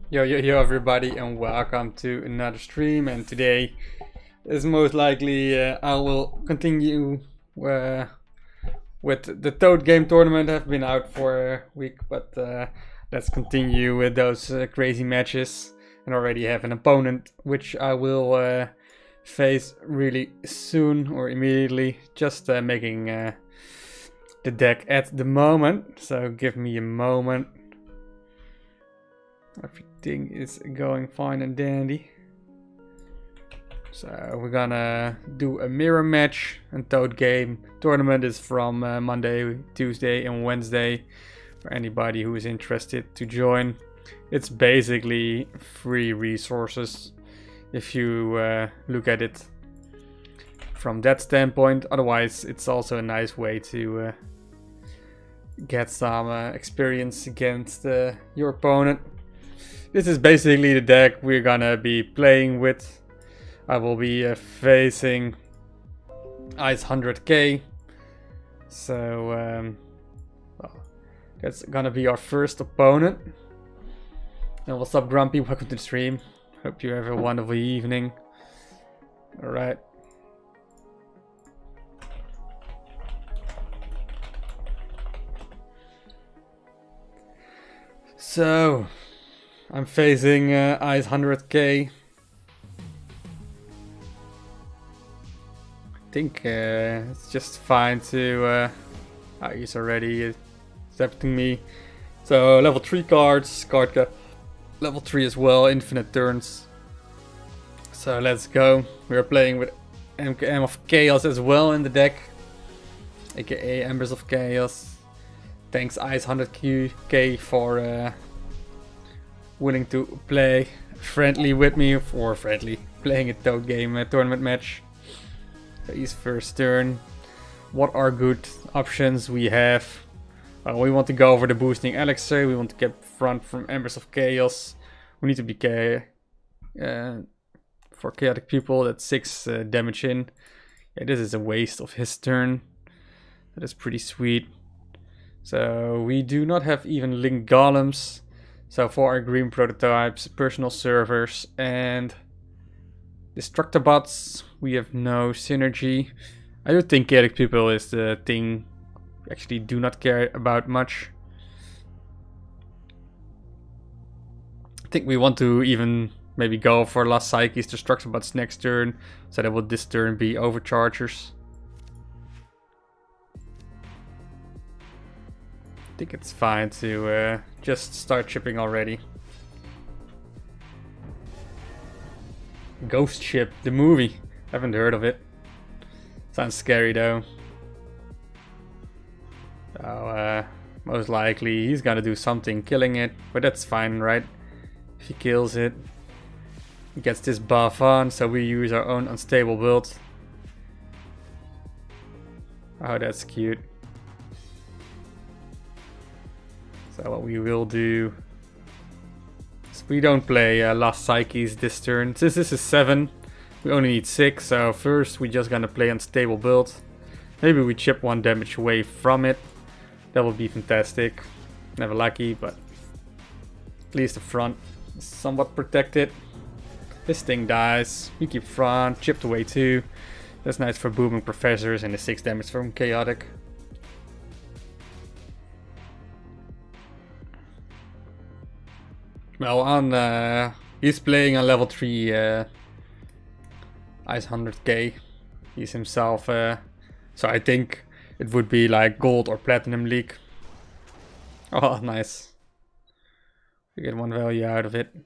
Yo everybody, and welcome to another stream. And today is most likely I will continue uh, with the Toad Game tournament. I've been out for a week, but let's continue with those crazy matches. And already have an opponent which I will face really soon or immediately. Just making the deck at the moment, so give me a moment. Everything is going fine and dandy. So we're gonna do a mirror match, and Toad Game tournament is from Monday, Tuesday and Wednesday for anybody who is interested to join. It's basically free resources if you look at it from that standpoint. Otherwise, it's also a nice way to get some experience against your opponent. This is basically the deck we're gonna be playing with. I will be facing Ice 100k. So, well, that's gonna be our first opponent. And what's up, Grumpy? Welcome to the stream. Hope you have a wonderful evening. Alright. So, I'm facing Ice 100k. I think it's just fine to... he's already accepting me. So level 3 cards, card cap level 3 as well, infinite turns. So let's go. We're playing with MKM of Chaos as well in the deck, aka Embers of Chaos. Thanks Ice 100k for willing to play friendly with me, or friendly, playing a Toad Game tournament match. So his first turn. What are good options we have? We want to go for the boosting elixir. We want to get front from Embers of Chaos. We need to be for chaotic people. That's 6 damage in. Yeah, this is a waste of his turn. That is pretty sweet. So we do not have even Link Golems. So for our green prototypes, personal servers and destructor bots, we have no synergy. I do think chaotic people is the thing we actually do not care about much. I think we want to even maybe go for Last Psyche's destructor bots next turn, so that will this turn be overchargers. I think it's fine to just start chipping already. Ghost Ship, the movie. Haven't heard of it. Sounds scary though. So most likely he's gonna do something killing it, but that's fine, right? If he kills it, he gets this buff on, so we use our own unstable build. Oh, that's cute. So what we will do is we don't play Last Psyche's this turn. Since this is 7, we only need 6. So first we're just gonna play unstable build. Maybe we chip 1 damage away from it. That would be fantastic. Never lucky, but at least the front is somewhat protected. This thing dies. We keep front, chipped away 2. That's nice for booming professors and the 6 damage from chaotic. Well, on he's playing on level 3 Ice 100k. He's himself, so I think it would be like gold or platinum league. Oh, nice. We get 1 value out of it.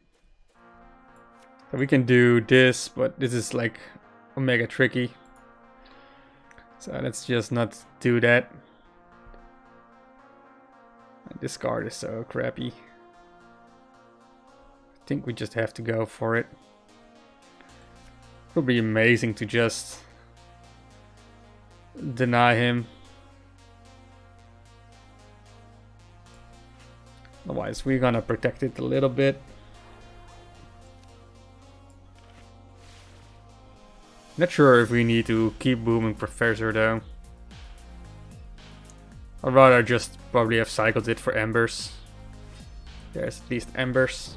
So we can do this, but this is like omega tricky. So let's just not do that. This card is so crappy. I think we just have to go for it. It would be amazing to just deny him. Otherwise, we're gonna protect it a little bit. Not sure if we need to keep booming Professor though. I'd rather just probably have cycled it for Embers. There's at least Embers.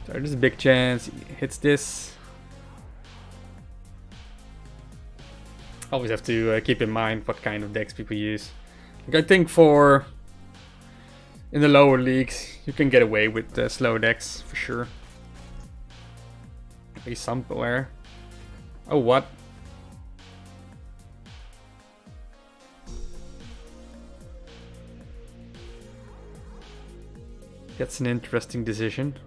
So there's a big chance he hits this. Always have to keep in mind what kind of decks people use. Like I think for in the lower leagues you can get away with slow decks for sure. At least somewhere. Oh, what? That's an interesting decision.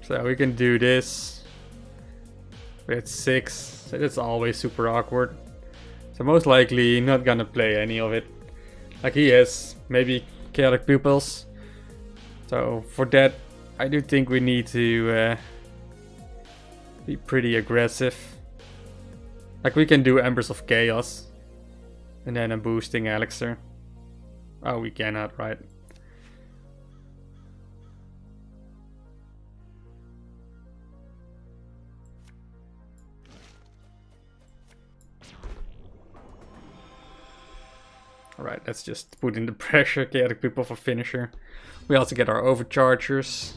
So we can do this. We had 6, so that's always super awkward. So most likely not gonna play any of it. Like he has maybe chaotic pupils. So for that, I do think we need to be pretty aggressive. Like we can do Embers of Chaos. And then a boosting elixir. Oh, we cannot, right? Alright, let's just put in the pressure, chaotic people for finisher. We also get our overchargers.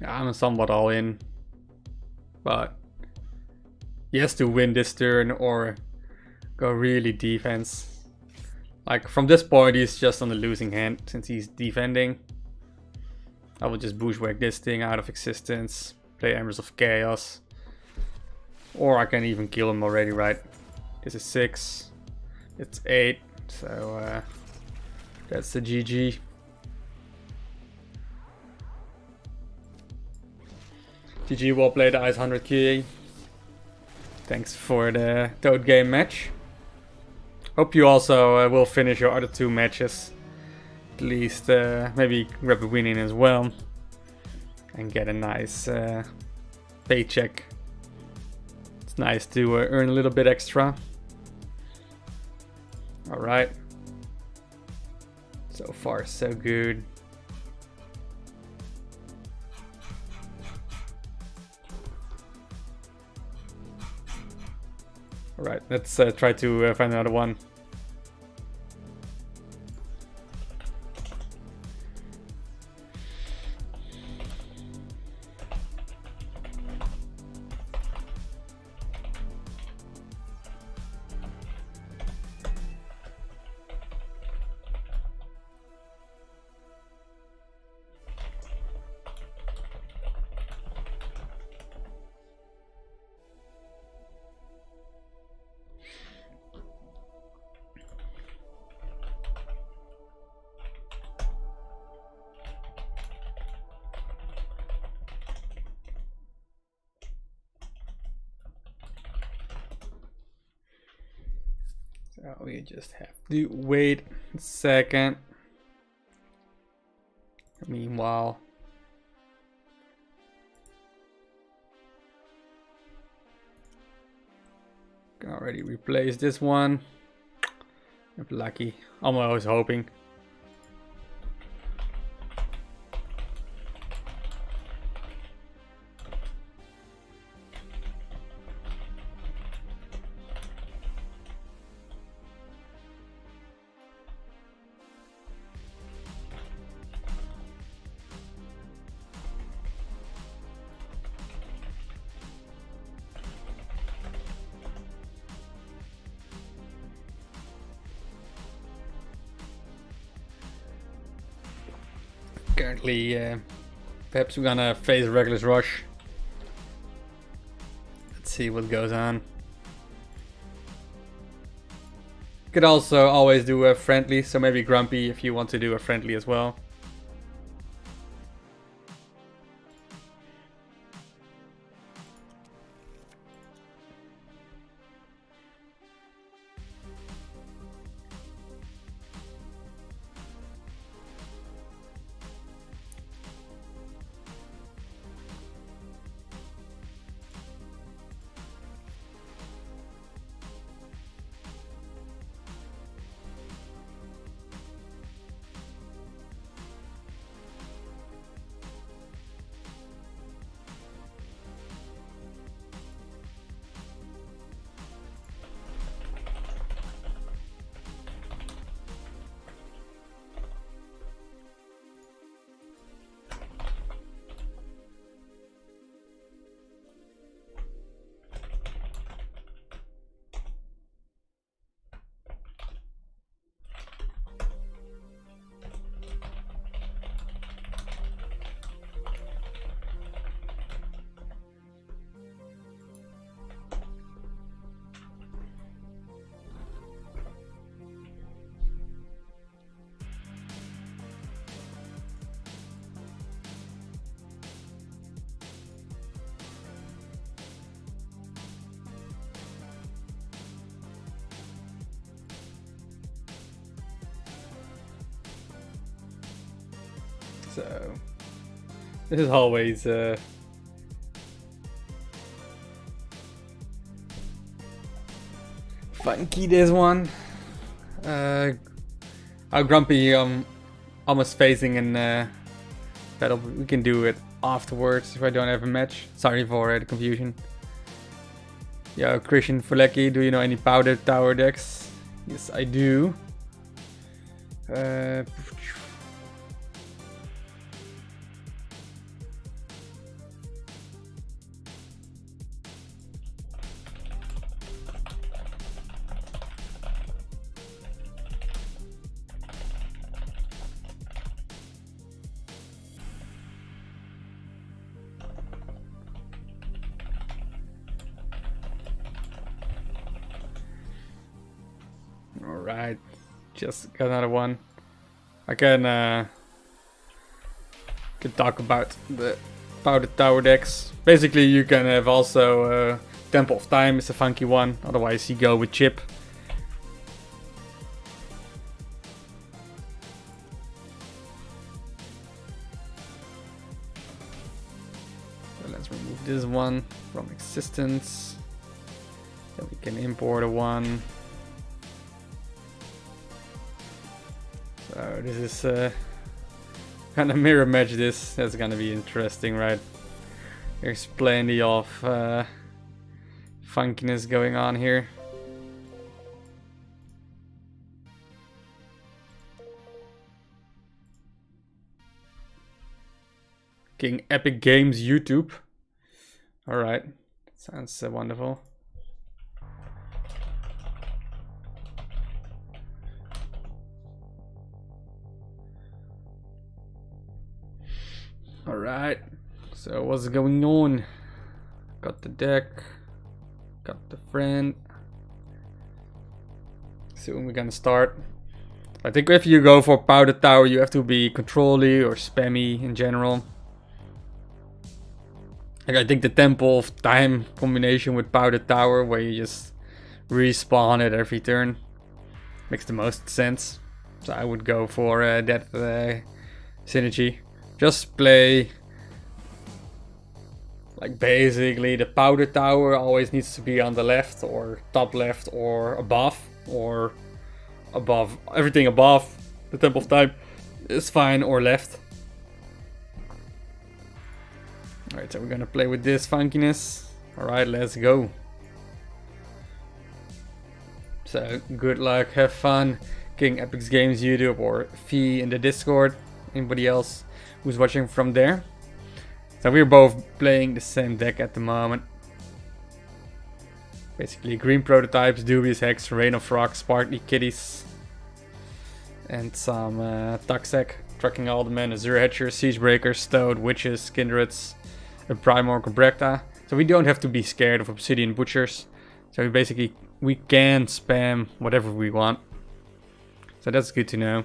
I'm somewhat all in. But he has to win this turn or go really defense. Like from this point he's just on the losing hand since he's defending. I will just bushwhack this thing out of existence, play Embers of Chaos. Or I can even kill him already, right? This is 6, it's 8, so that's the GG. GG, well played, Ice 100k. Thanks for the Toad game match. Hope you also will finish your other 2 matches. At least maybe grab a win in as well. And get a nice paycheck. It's nice to earn a little bit extra. Alright. So far so good. Alright, let's try to find another one. So we just have to wait a second. Meanwhile, can already replace this one. If lucky, I'm always hoping. Currently, perhaps we're gonna face Reckless Rush. Let's see what goes on. Could also always do a friendly, so maybe Grumpy if you want to do a friendly as well. So this is always funky, this one. How grumpy almost facing in battle. We can do it afterwards if I don't have a match. Sorry for the confusion. Yo, Christian Fulecki, do you know any powder tower decks? Yes, I do. Alright, just got another one. I can talk about the powder tower decks. Basically, you can have also Temple of Time is a funky one. Otherwise, you go with Chip. So let's remove this one from existence. Then we can import a one. So this is kind of mirror match this. That's gonna be interesting, right? There's plenty of funkiness going on here. King Epic Games YouTube. Alright, sounds wonderful. Alright, so what's going on? Got the deck, got the friend. Soon we're gonna start. I think if you go for Powder Tower, you have to be control-y or spammy in general. Like, I think the Temple of Time combination with Powder Tower, where you just respawn at every turn, makes the most sense. So I would go for that synergy. Just play like basically the powder tower always needs to be on the left or top left or above everything above the Temple of Time is fine, or left. Alright, so we're gonna play with this funkiness. Alright, let's go. So good luck, have fun. King Epic Games YouTube or Fee in the Discord. Anybody else who's watching from there. So we're both playing the same deck at the moment. Basically green prototypes, Dubious Hex, Rain of Frogs, Sparkly Kitties, and some Tuxec, Trucking Alderman, Azure Hatcher, Siegebreakers, Toad, Witches, Kindreds, a Primordial Comprecta. So we don't have to be scared of Obsidian Butchers. So we can spam whatever we want. So that's good to know.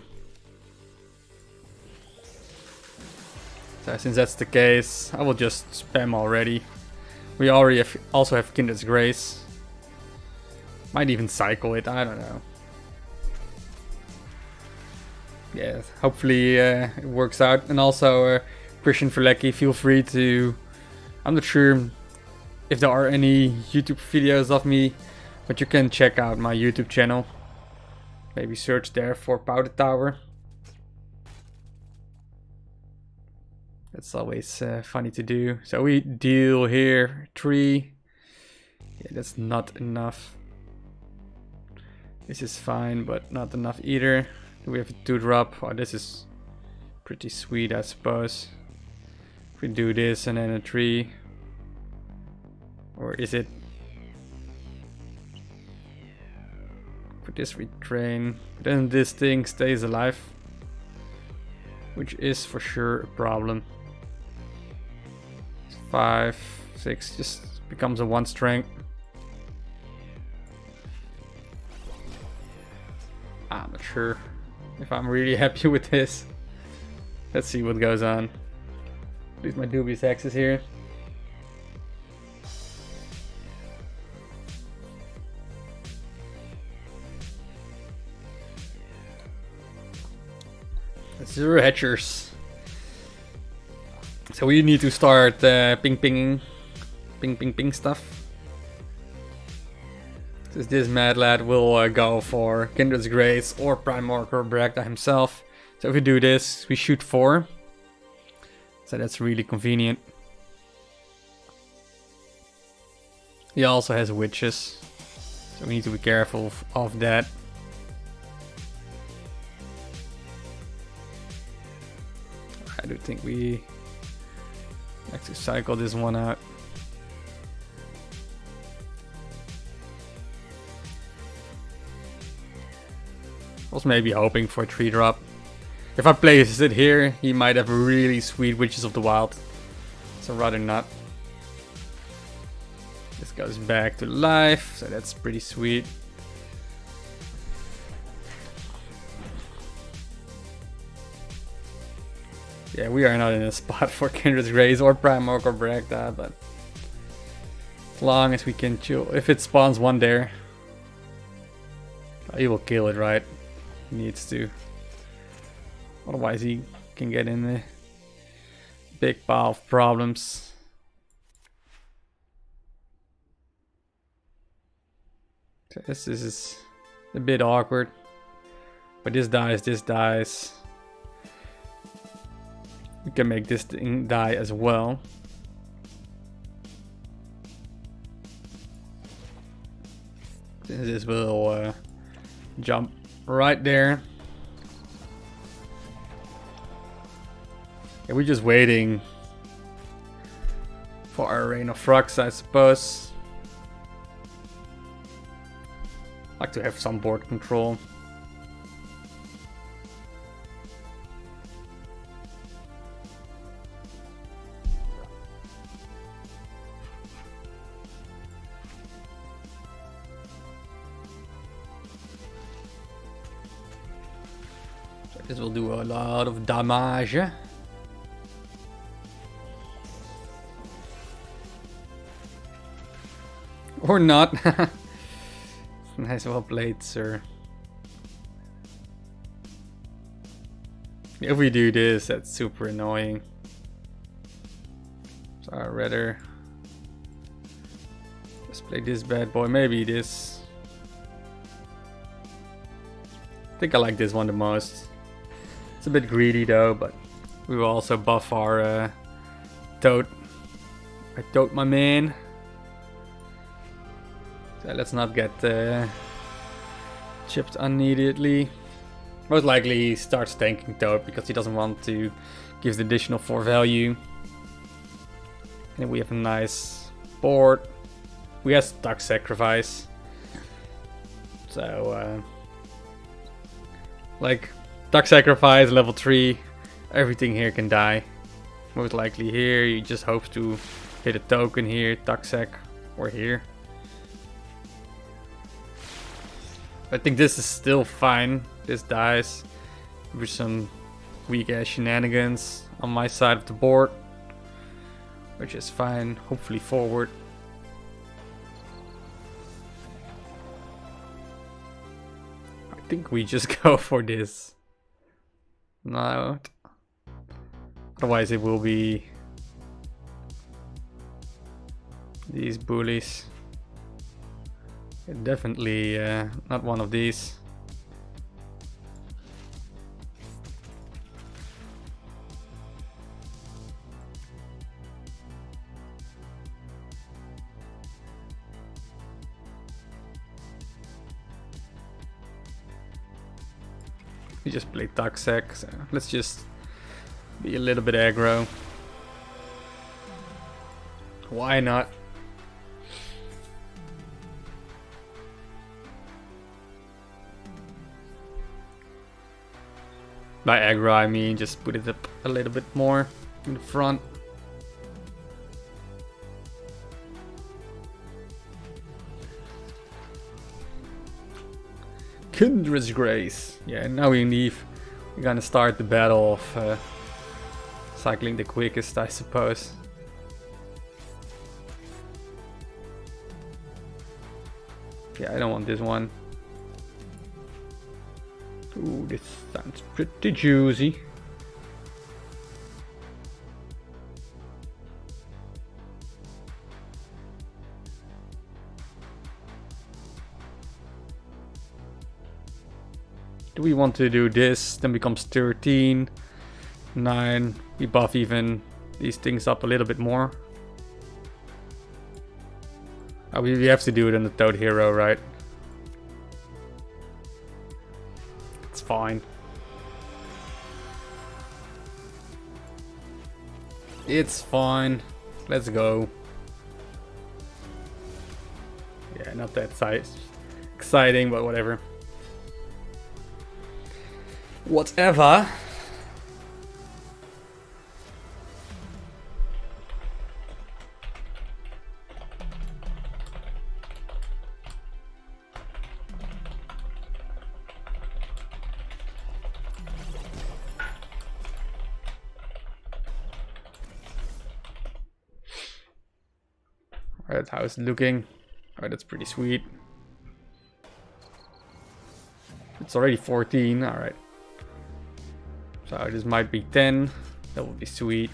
So since that's the case, I will just spam already. We already also have Kindred's Grace. Might even cycle it, I don't know. Yeah, hopefully it works out. And also, Christian Fulecki, feel free to... I'm not sure if there are any YouTube videos of me, but you can check out my YouTube channel. Maybe search there for Powder Tower. That's always funny to do. So we deal here 3. Yeah, that's not enough. This is fine, but not enough either. Do we have a 2-drop? Oh, this is pretty sweet, I suppose. If we do this and then a 3. Or is it? For this we train. Then this thing stays alive. Which is for sure a problem. 5, 6 just becomes a 1 strength. I'm not sure if I'm really happy with this. Let's see what goes on. Lose my Dubious Hexes here. Azure Hatchers. So we need to start ping stuff. Since this mad lad will go for Kindred's Grace or Primordial or Bragda himself. So if we do this, we shoot 4. So that's really convenient. He also has witches. So we need to be careful of that. I do think we like to cycle this one out. I was maybe hoping for a 3-drop. If I place it here, he might have really sweet Witches of the Wild. So rather not. This goes back to life, so that's pretty sweet. Yeah, we are not in a spot for Kindred's Grace or Primordial or Bragda, but as long as we can chill. If it spawns one there, he will kill it, right? He needs to. Otherwise he can get in a big pile of problems. So this is a bit awkward. But this dies, this dies. We can make this thing die as well. This will jump right there. Yeah, we're just waiting for our Rain of Frogs, I suppose. Like to have some board control. So this will do a lot of damage. Or not. Nice, well played, sir. If we do this, that's super annoying. So I'd rather just play this bad boy. Maybe this. I think I like this one the most. It's a bit greedy though, but we will also buff our Toad. I Toad my man. So let's not get chipped immediately. Most likely he starts tanking Toad because he doesn't want to give the additional 4 value. And we have a nice board. We have Duck Sacrifice. So like Duck Sacrifice, level 3, everything here can die. Most likely here he just hopes to hit a token here, Duck Sac, or here. I think this is still fine. This dies with some weak ass shenanigans on my side of the board, which is fine. Hopefully forward. I think we just go for this. No. Otherwise it will be these bullies. Definitely not one of these. We just play Toxic, so let's just be a little bit aggro. Why not? By aggro I mean just put it up a little bit more in the front. Kindred's Grace. Yeah, now we're gonna start the battle of cycling the quickest, I suppose. Yeah, I don't want this one. Ooh, this sounds pretty juicy. Do we want to do this? Then becomes 13. 9. We buff even these things up a little bit more. Oh, we have to do it on the Toad Hero, right? It's fine. It's fine. Let's go. Yeah, not that exciting, but whatever. Whatever. Alright, how is it looking? Alright, that's pretty sweet. It's already 14, alright. So this might be 10. That would be sweet.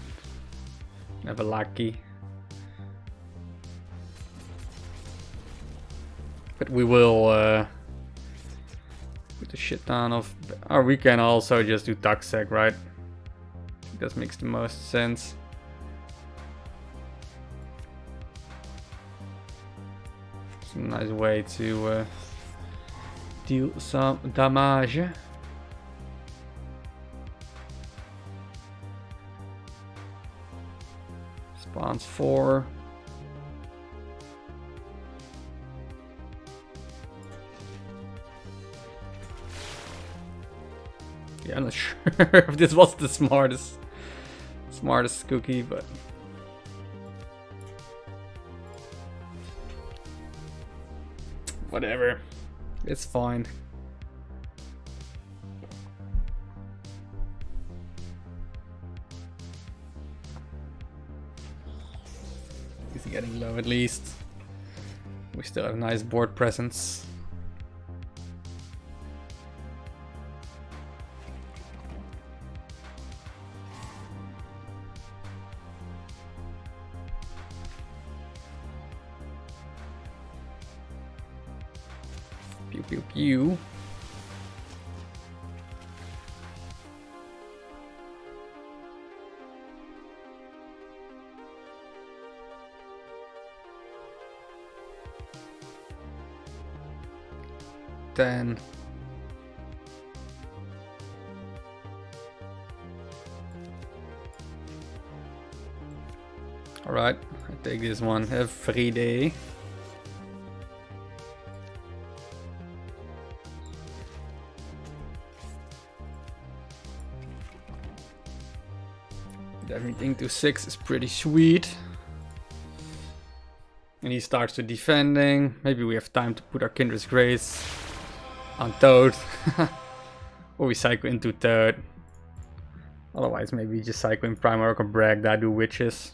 Never lucky. But we will put the shit down of... Or we can also just do Toxic, right? That makes the most sense. It's a nice way to deal some damage. Spawns 4. Yeah, I'm not sure if this was the smartest cookie, but whatever. It's fine. He's getting low at least. We still have nice board presence. Pew pew pew. Then all right, I take this one every day. Everything to 6 is pretty sweet. And he starts to defending. Maybe we have time to put our Kindred's Grace on Toad. Or we cycle into Toad. Otherwise maybe just cycle in Primarch or Bragg that do Witches.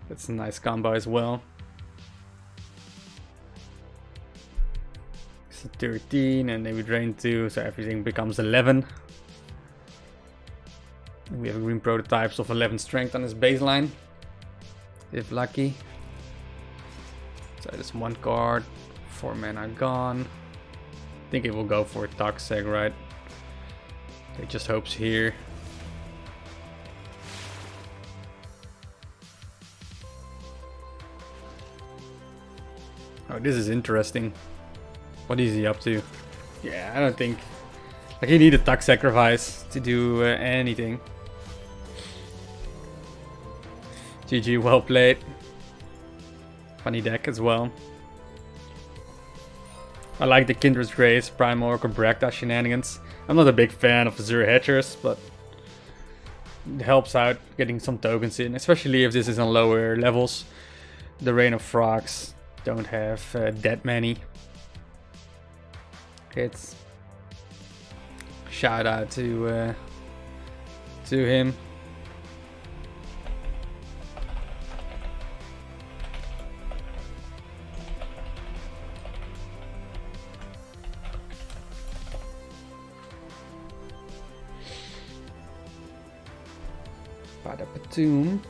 That's a nice combo as well. It's a 13 and then we drain 2, so everything becomes 11. We have green prototypes of 11 strength on his baseline, if lucky. So that's 1 card, 4 mana gone. I think it will go for Toxic, right? It just hopes here. Oh, this is interesting. What is he up to? Yeah, I don't think... Like, he needed Tuck Sacrifice to do anything. GG, well played. Funny deck as well. I like the Kindred's Grace, Primarch or Bragg shenanigans. I'm not a big fan of Azure Hatchers, but it helps out getting some tokens in, especially if this is on lower levels. The Reign of Frogs don't have that many hits. Shout out to him. Bada Patoom.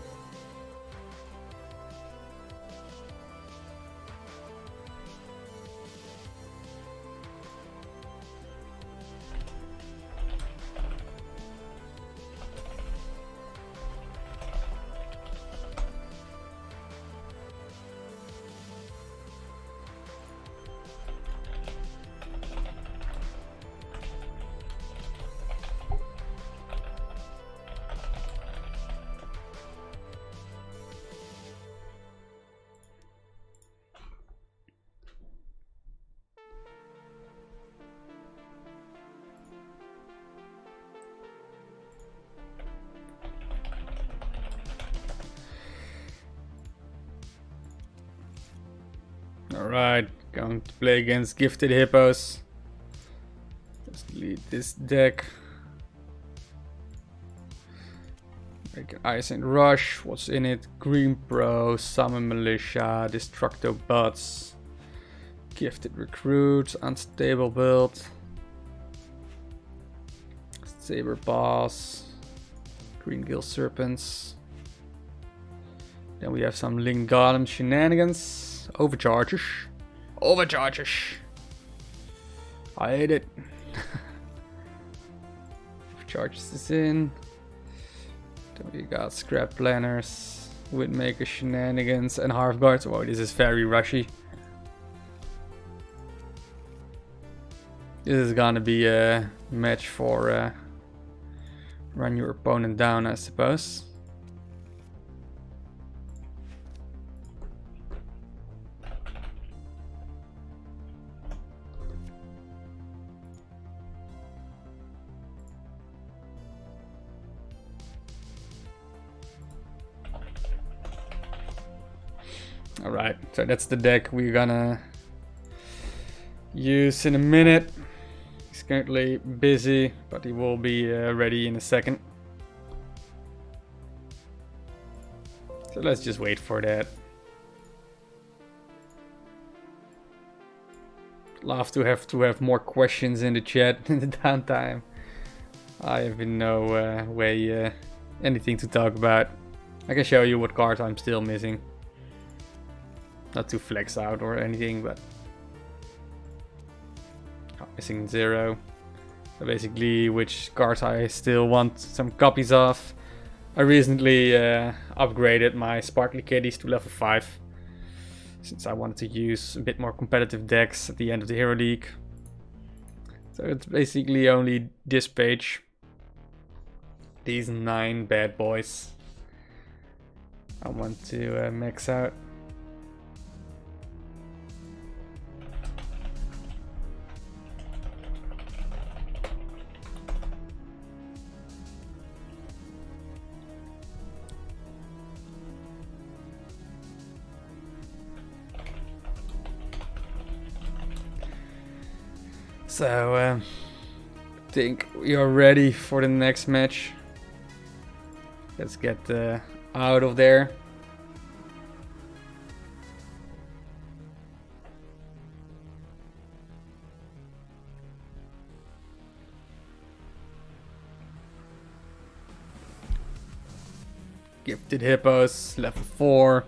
Alright, going to play against Gifted Hippos. Just delete this deck. Make an Ice and Rush. What's in it? Green Pro, Summon Militia, Destructo Bots, Gifted Recruit, Unstable Build, Saber Boss, Green Gill Serpents. Then we have some Lingardum shenanigans. Overcharges. Overcharges. I hate it. Overcharges this in. Then we got Scrap Planners, Windmaker shenanigans, and Half Guards. Oh, this is very rushy. This is gonna be a match for run your opponent down, I suppose. Alright, so that's the deck we're gonna use in a minute. He's currently busy, but he will be ready in a second. So let's just wait for that. Love to have more questions in the chat in the downtime. I have no way anything to talk about. I can show you what cards I'm still missing. Not to flex out or anything, but I'm missing 0. So basically, which cards I still want some copies of. I recently upgraded my Sparkly Kitties to level 5, since I wanted to use a bit more competitive decks at the end of the Hero League. So it's basically only this page. These 9 bad boys I want to max out. So, I think we are ready for the next match. Let's get out of there. Gifted Hippos, level 4.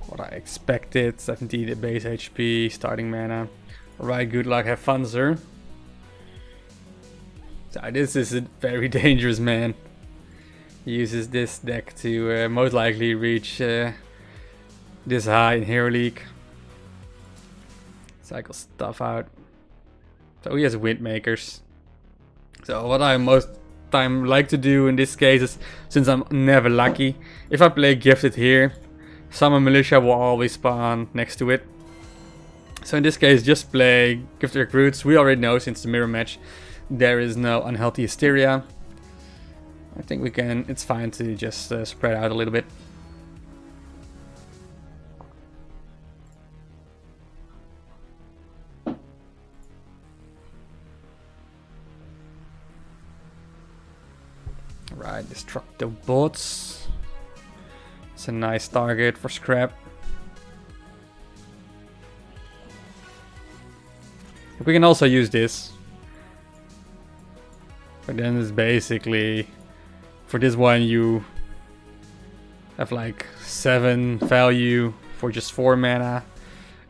What I expected, 70 the base HP, starting mana. Alright, good luck, have fun, sir. So this is a very dangerous man. He uses this deck to most likely reach this high in Hero League. Cycle stuff out. So he has Windmakers. So what I most time like to do in this case is, since I'm never lucky, if I play Gifted here, Summon Militia will always spawn next to it. So in this case, just play Gifted Recruits. We already know since the mirror match there is no Unhealthy Hysteria. I think we can, it's fine to just spread out a little bit. Right, Destructo Bots. It's a nice target for scrap. We can also use this. But then it's basically, for this one you have like 7 value for just 4 mana.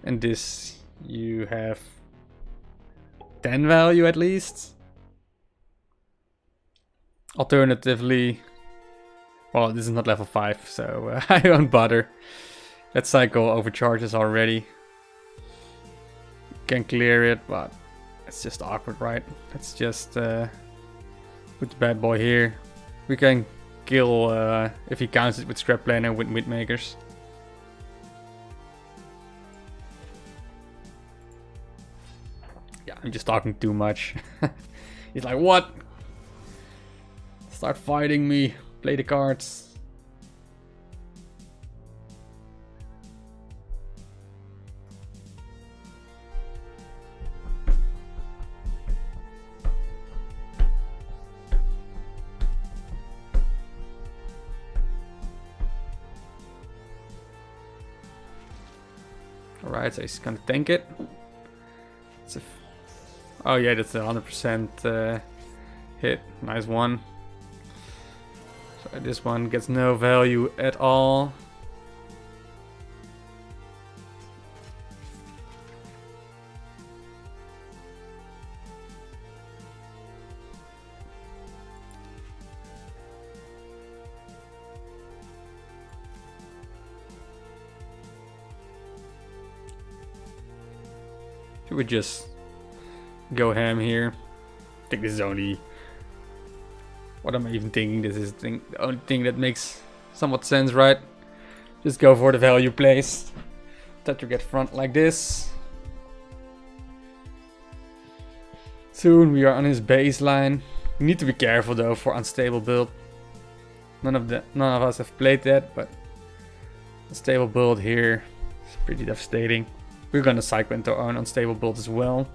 And this you have 10 value at least. Alternatively, well, this is not level 5, so I won't bother. That cycle overcharges already. Can clear it, but it's just awkward, right? Let's just put the bad boy here. We can kill if he counts it with Scrap Planner with Windmakers. Yeah, I'm just talking too much. He's like, what? Start fighting me. Play the cards. Alright, so he's gonna tank it. Oh yeah, that's a 100% hit. Nice one. So this one gets no value at all. Should we just go ham here? I think this is only... What am I even thinking? This is the only thing that makes somewhat sense, right? Just go for the value plays. That you get front like this. Soon we are on his baseline. We need to be careful though for unstable build. None of us have played that, but unstable build here is pretty devastating. We're gonna cycle into our own unstable build as well.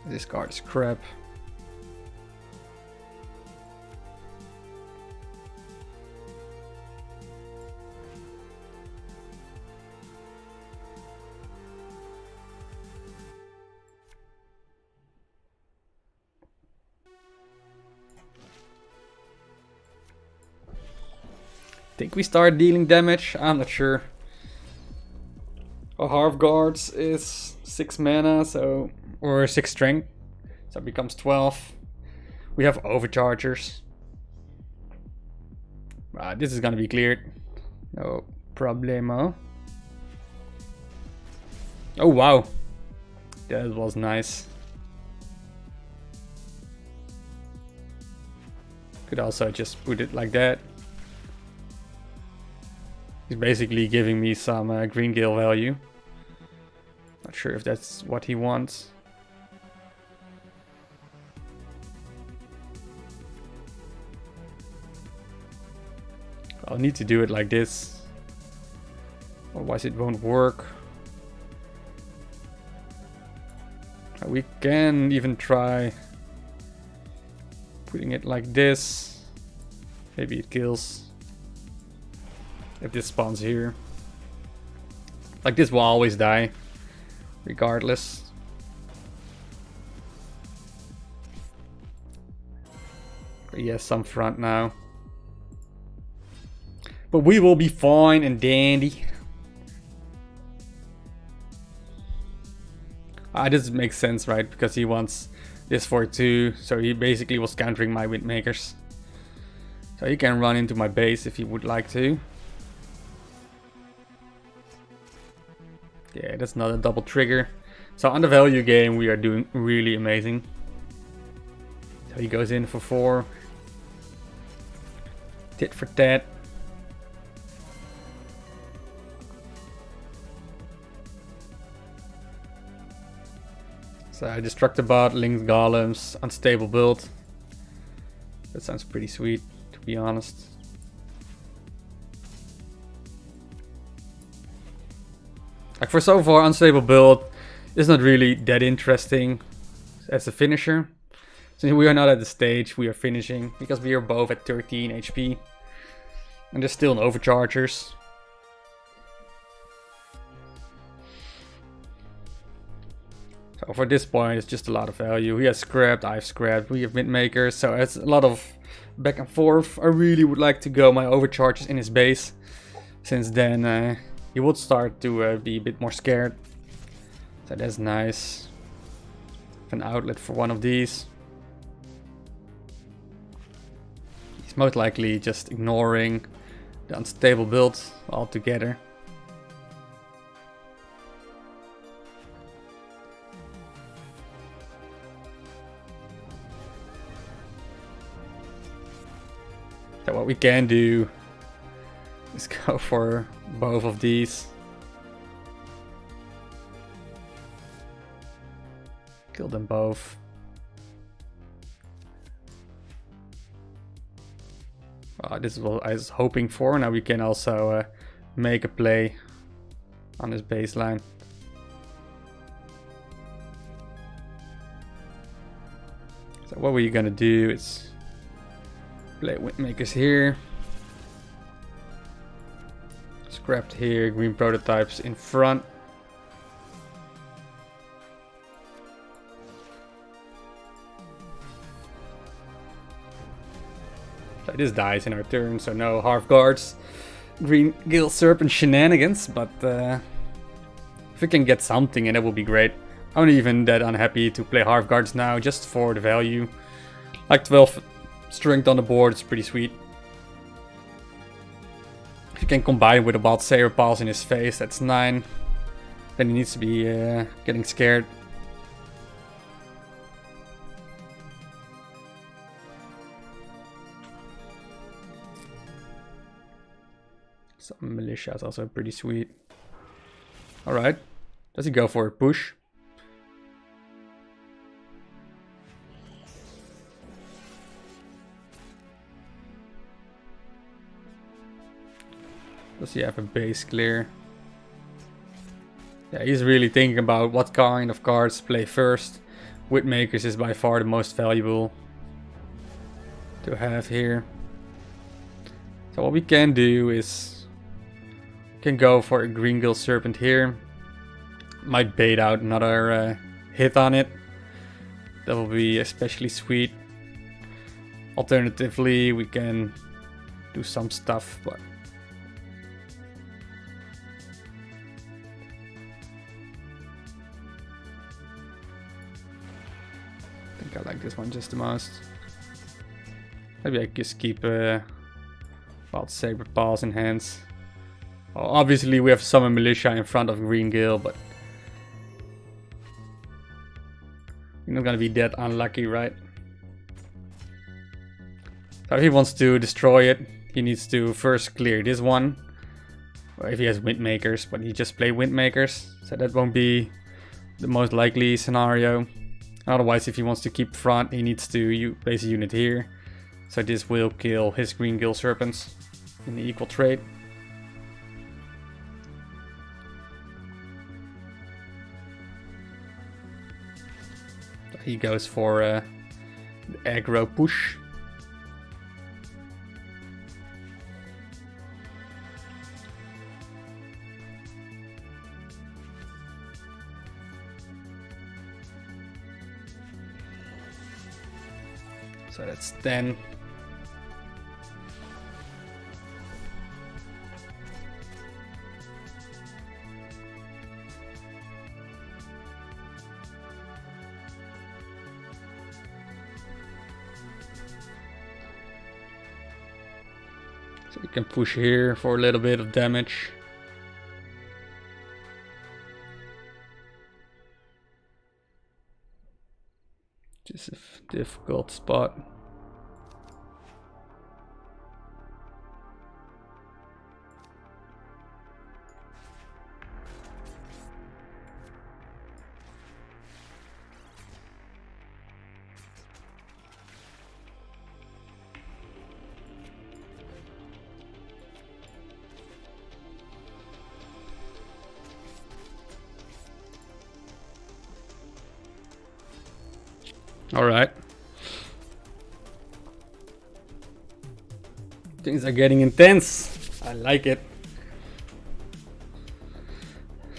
This card is crap. Think we start dealing damage? I'm not sure. Our half guards is 6 mana, so or 6 strength, so it becomes 12. We have overchargers. This is gonna be cleared. No problemo. Oh wow, that was nice. Could also just put it like that. He's basically giving me some green gale value. Not sure if that's what he wants. I'll need to do it like this, otherwise it won't work. We can even try putting it like this. Maybe it kills. If this spawns here. Like this will always die, regardless. But he has some front now. But we will be fine and dandy. This makes sense, right? Because he wants this for 2. So he basically was countering my windmakers. So he can run into my base if he would like to. Yeah, that's not a double trigger. So on the value game we are doing really amazing. So he goes in for 4. Tit for tat. So I destruct the bot, links golems, unstable build. That sounds pretty sweet, to be honest. Like for so far, unstable build is not really that interesting as a finisher. Since we are not at the stage we are finishing, because we are both at 13 HP. And there's still no overchargers. So for this point, it's just a lot of value. He has scrapped, I've scrapped, we have windmakers, so it's a lot of back and forth. I really would like to go my overcharges in his base, since then he would start to be a bit more scared. So that's nice. An outlet for one of these. He's most likely just ignoring the unstable build altogether. So what we can do is go for both of these. Kill them both. This is what I was hoping for. Now we can also make a play on this baseline. So what we're gonna do is Play Windmakers here. Scrapped here, green prototypes in front. So this dies in our turn, so no half guards. Green Gill Serpent shenanigans, but if we can get something, and that would be great. I'm not even that unhappy to play half guards now, just for the value. Like 12 strength on the board, it's pretty sweet. If you can combine with a Wild Saber Pulse in his face, that's 9. Then he needs to be getting scared. Some militia is also pretty sweet. Alright. Does he go for a push? Does he have a base clear? Yeah, he's really thinking about what kind of cards to play first. Windmakers is by far the most valuable to have here. So what we can do is can go for a Green Gill Serpent here. Might bait out another hit on it. That will be especially sweet. Alternatively, we can do some stuff, but I think I like this one just the most. Maybe I just keep Wild Saber Pulse in hands. Well, obviously we have Summon Militia in front of Green Gill, but you're not gonna be that unlucky, right? So if he wants to destroy it, he needs to first clear this one. Or if he has Windmakers, but he just play Windmakers, so that won't be the most likely scenario. Otherwise, if he wants to keep front, he needs to place a unit here. So this will kill his Green Gill Serpents in the equal trade. He goes for the aggro push. So that's 10. So we can push here for a little bit of damage. Just a difficult spot. All right. Things are getting intense. I like it.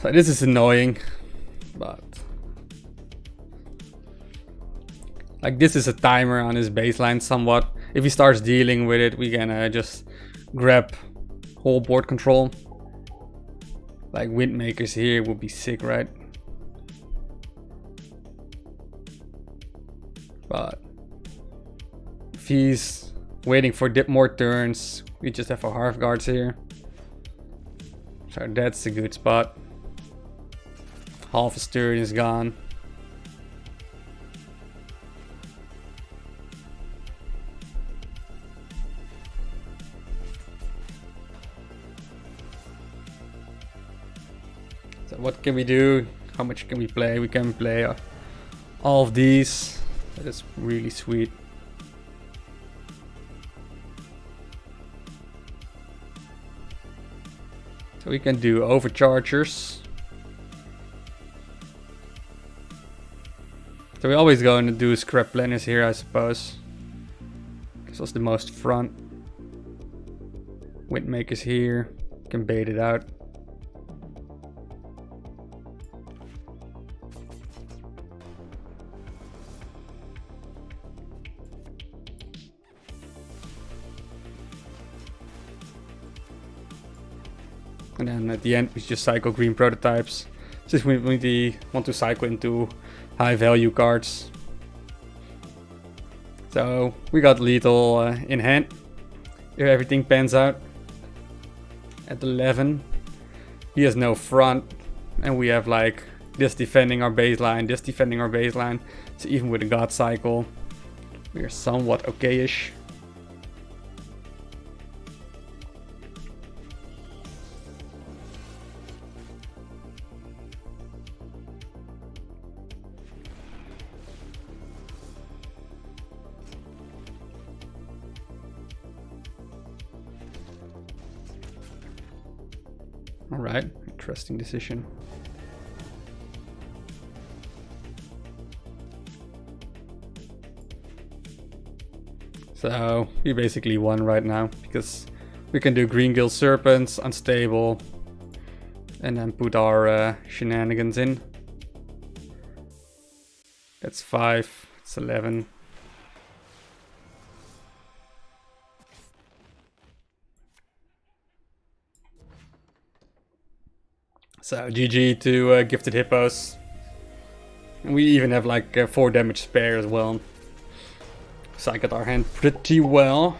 So this is annoying, but like this is a timer on his baseline somewhat. If he starts dealing with it, we can just grab whole board control. Like Windmakers here would be sick, right? But if he's waiting for more turns, we just have our half guards here. So that's a good spot. Half his turn is gone. So what can we do? How much can we play? We can play all of these. That is really sweet. So we can do overchargers. So we're always going to do scrap planners here, I suppose. So it's the most front. Windmaker's here. Can bait it out. And then at the end we just cycle green prototypes. Since we really want to cycle into high value cards. So we got lethal in hand. If everything pans out. At 11. He has no front. And we have like this defending our baseline, this defending our baseline. So even with a god cycle, we are somewhat okay-ish. Alright, interesting decision. So we basically won right now because we can do Green Gill Serpents, Unstable, and then put our shenanigans in. That's 5, it's 11. So GG to Gifted Hippos. And we even have like 4 damage spare as well. Cycled our hand pretty well.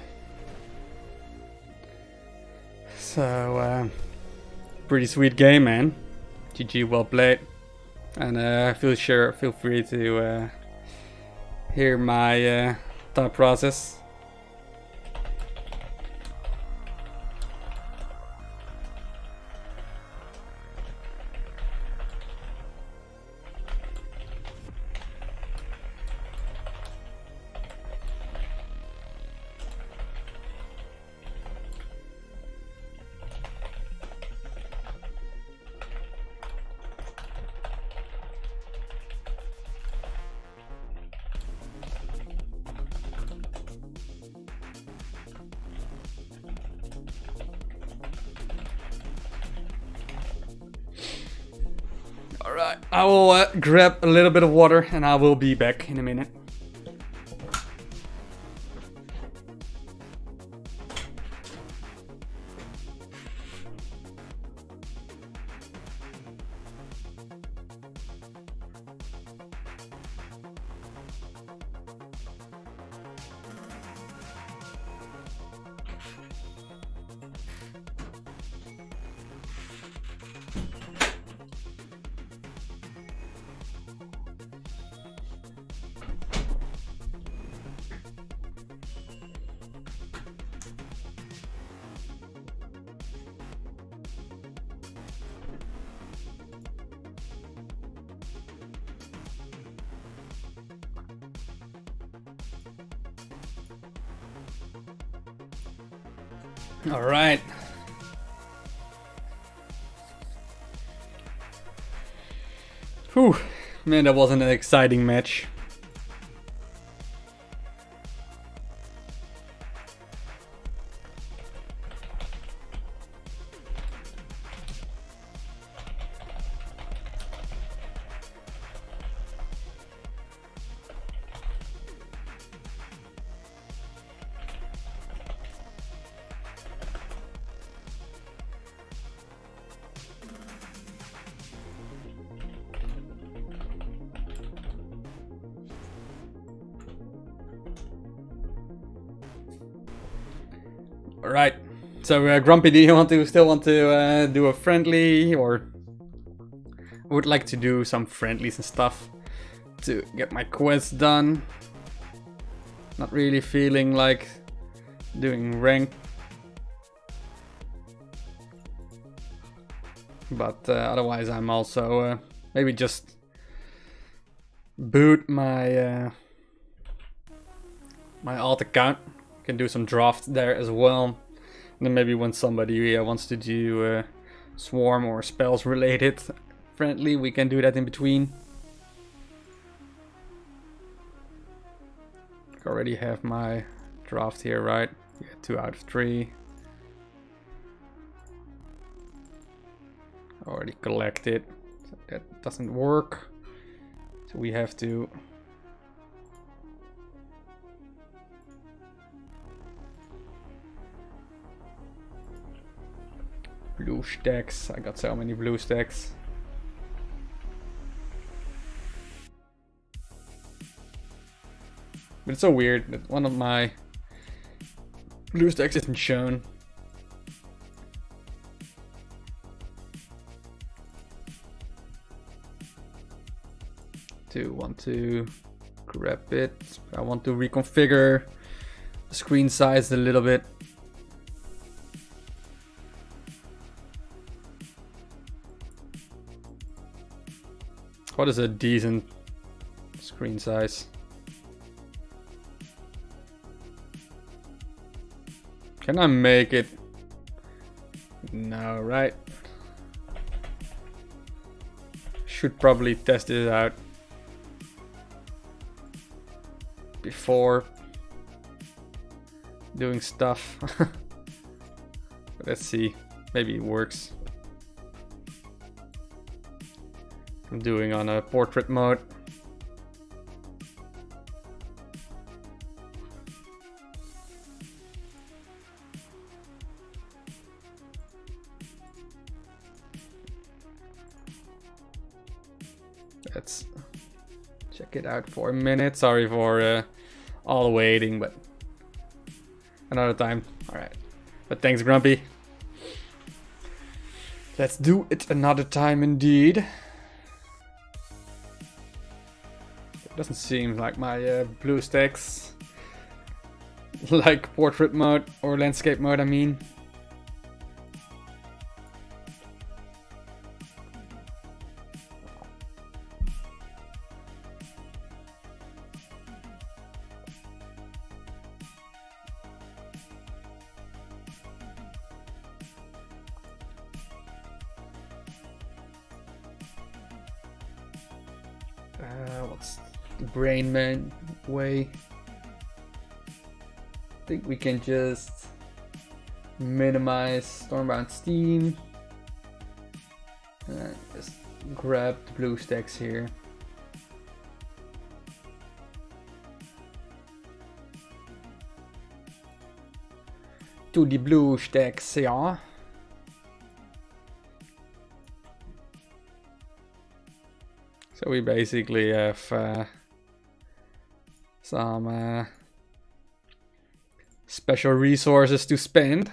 So pretty sweet game, man. GG, well played. And feel free to hear my thought process. Alright, I will grab a little bit of water and I will be back in a minute. All right. Whew, man, that wasn't an exciting match. Alright, so Grumpy, do you still want to do a friendly, or I would like to do some friendlies and stuff to get my quest done. Not really feeling like doing rank, but otherwise I'm also maybe just boot my my alt account. Can do some draft there as well, and then maybe when somebody wants to do swarm or spells related friendly, we can do that in between. I already have my draft here, right? Yeah, 2 out of 3. Already collected. So that doesn't work. So we have to blue stacks. I got so many blue stacks. But it's so weird that one of my blue stacks isn't shown. Want to grab it. I want to reconfigure the screen size a little bit. What is a decent screen size? Can I make it? No, right? Should probably test it out before doing stuff. Let's see, maybe it works. I'm doing on a portrait mode. Let's check it out for a minute. Sorry for all the waiting, but another time. Alright. But thanks, Grumpy. Let's do it another time indeed. It doesn't seem like my blue stacks like portrait mode or landscape mode, I mean. What's the brain man way? I think we can just minimize Stormbound Steam and just grab the blue stacks here. To the blue stacks, yeah. So we basically have some special resources to spend.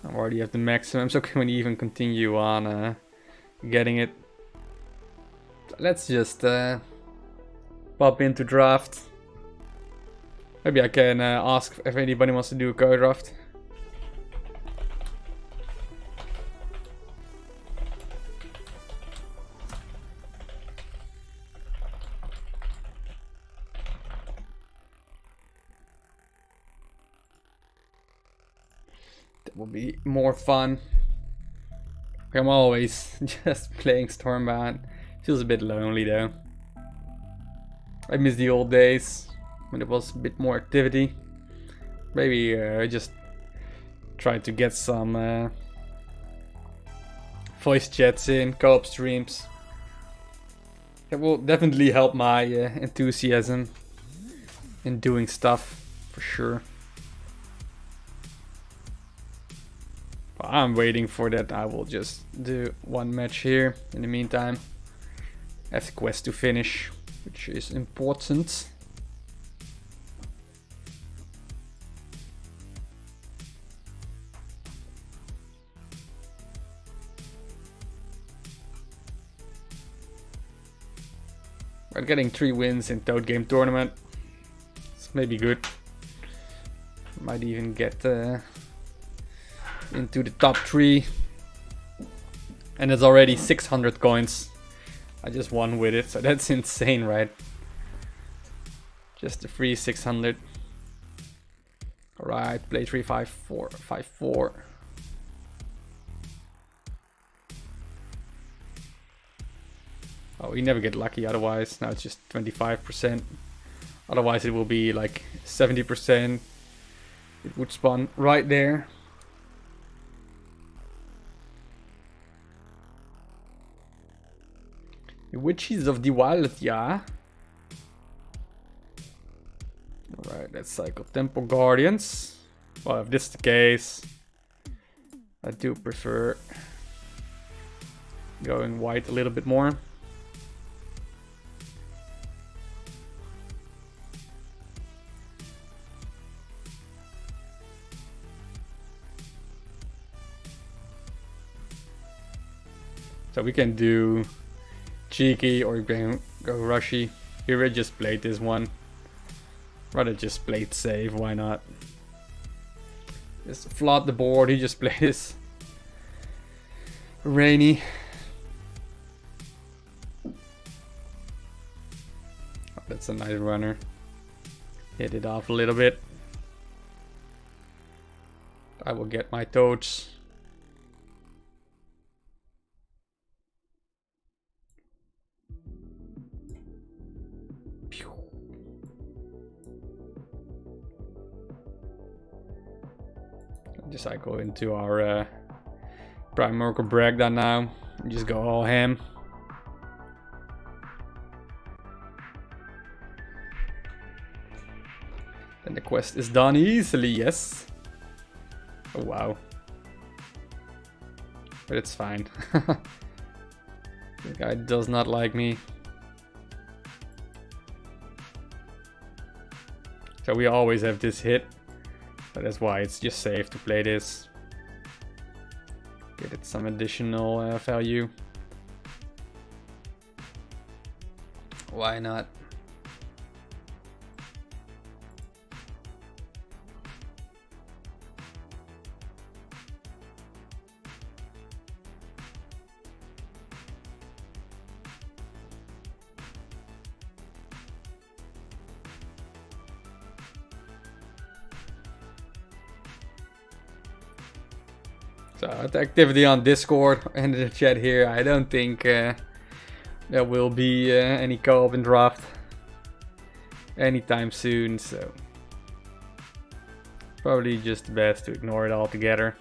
I already have the maximum, so can we even continue on getting it? Let's just pop into draft. Maybe I can ask if anybody wants to do a co-draft. Will be more fun. I'm always just playing Stormbound. Feels a bit lonely though. I miss the old days when there was a bit more activity. Maybe just try to get some voice chats in, co-op streams. It will definitely help my enthusiasm in doing stuff for sure. While I'm waiting for that, I will just do one match here in the meantime. I have the quest to finish, which is important. But getting 3 wins in Toad Game Tournament, it's maybe good. Might even get into the top 3, and it's already 600 coins. I just won with it, so that's insane, right? Just a free 600. Alright, play 3 5 4 5 4. Oh, you never get lucky otherwise. Now it's just 25%. Otherwise it will be like 70%. It would spawn right there. The Witches of the Wild, yeah. Alright, let's cycle Temple Guardians. Well, if this is the case, I do prefer going white a little bit more. So we can do cheeky or we can go rushy. Here I just played this one. Rather just played safe, why not? Just flood the board, he just played this rainy. Oh, that's a nice runner. Hit it off a little bit. I will get my toads. Just cycle into our Primordial Breakdown now and just go all ham. Then the quest is done easily, yes. Oh wow. But it's fine. The guy does not like me. So we always have this hit. So that's why it's just safe to play this. Get it some additional value. Why not? So the activity on Discord and the chat here, I don't think there will be any co-op in draft anytime soon, so probably just best to ignore it altogether.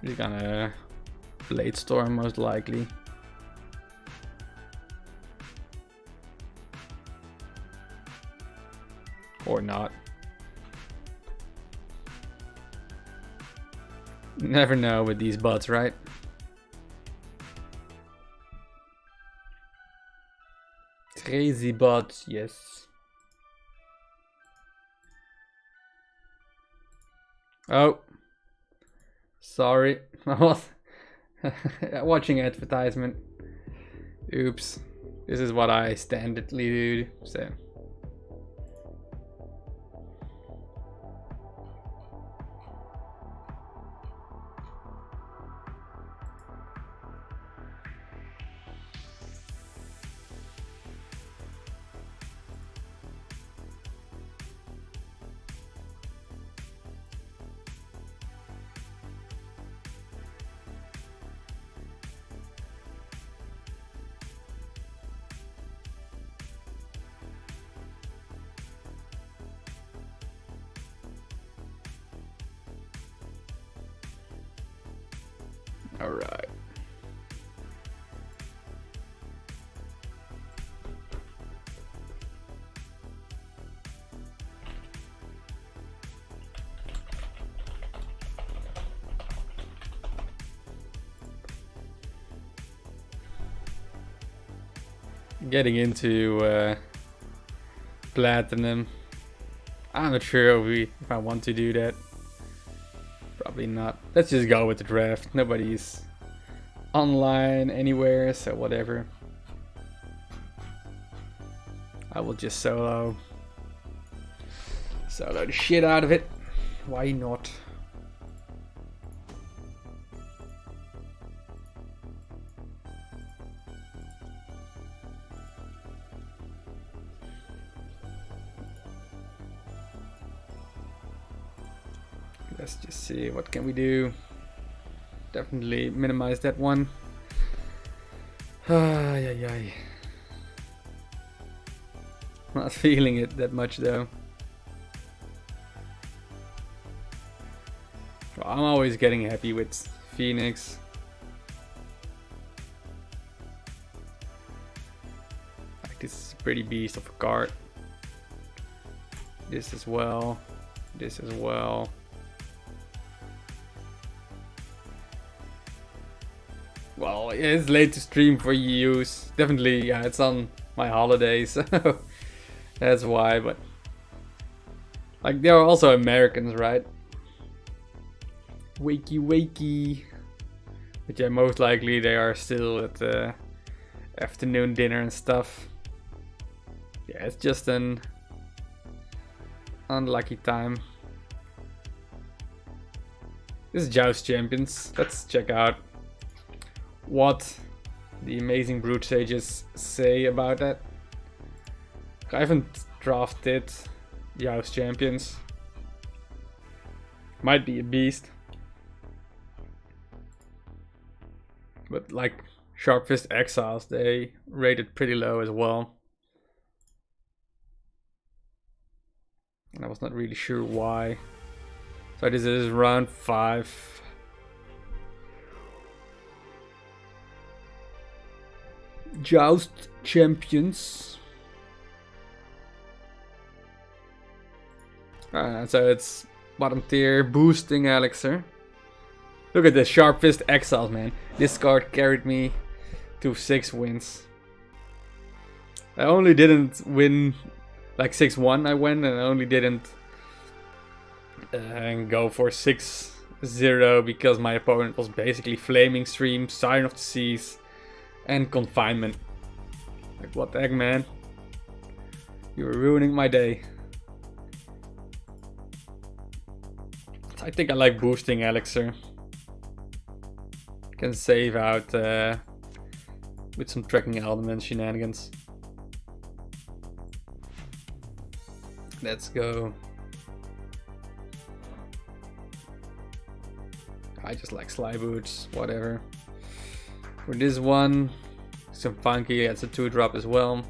He's gonna Blade Storm most likely. Or not. Never know with these bots, right? Crazy bots, yes. Oh. Sorry, I was watching advertisement. Oops. This is what I standardly do, so. All right. Getting into platinum. I'm not sure if I want to do that. Probably not. Let's just go with the draft. Nobody's online anywhere, so whatever. I will just solo. Solo the shit out of it. Why not? Let's just see, what can we do? Definitely minimize that one. Ay, ay, ay. Not feeling it that much though. Well, I'm always getting happy with Phoenix. Like, this is a pretty beast of a card. This as well. This as well. Well, it's late to stream for use. Definitely, yeah, it's on my holiday, so that's why. But like, they are also Americans, right? Wakey, wakey. But yeah, most likely they are still at the afternoon dinner and stuff. Yeah, it's just an unlucky time. This is Joust Champions. Let's check out what the amazing Brute Sages say about that. I haven't drafted Joust Champions. Might be a beast. But like Sharp Fist Exiles, they rated pretty low as well. And I was not really sure why. So this is round 5. Joust Champions. So it's bottom tier boosting elixir. Look at this Sharp Fist Exiles, man. This card carried me to 6 wins. I only didn't win like 6-1. I went and I only didn't go for 6-0 because my opponent was basically Flaming Stream, Siren of the Seas, and Confinement. Like, what the heck, man? You were ruining my day. I think I like boosting elixir. Can save out with some tracking element shenanigans. Let's go. I just like Sly Boots, whatever. For this one, some funky, it's a 2-drop as well.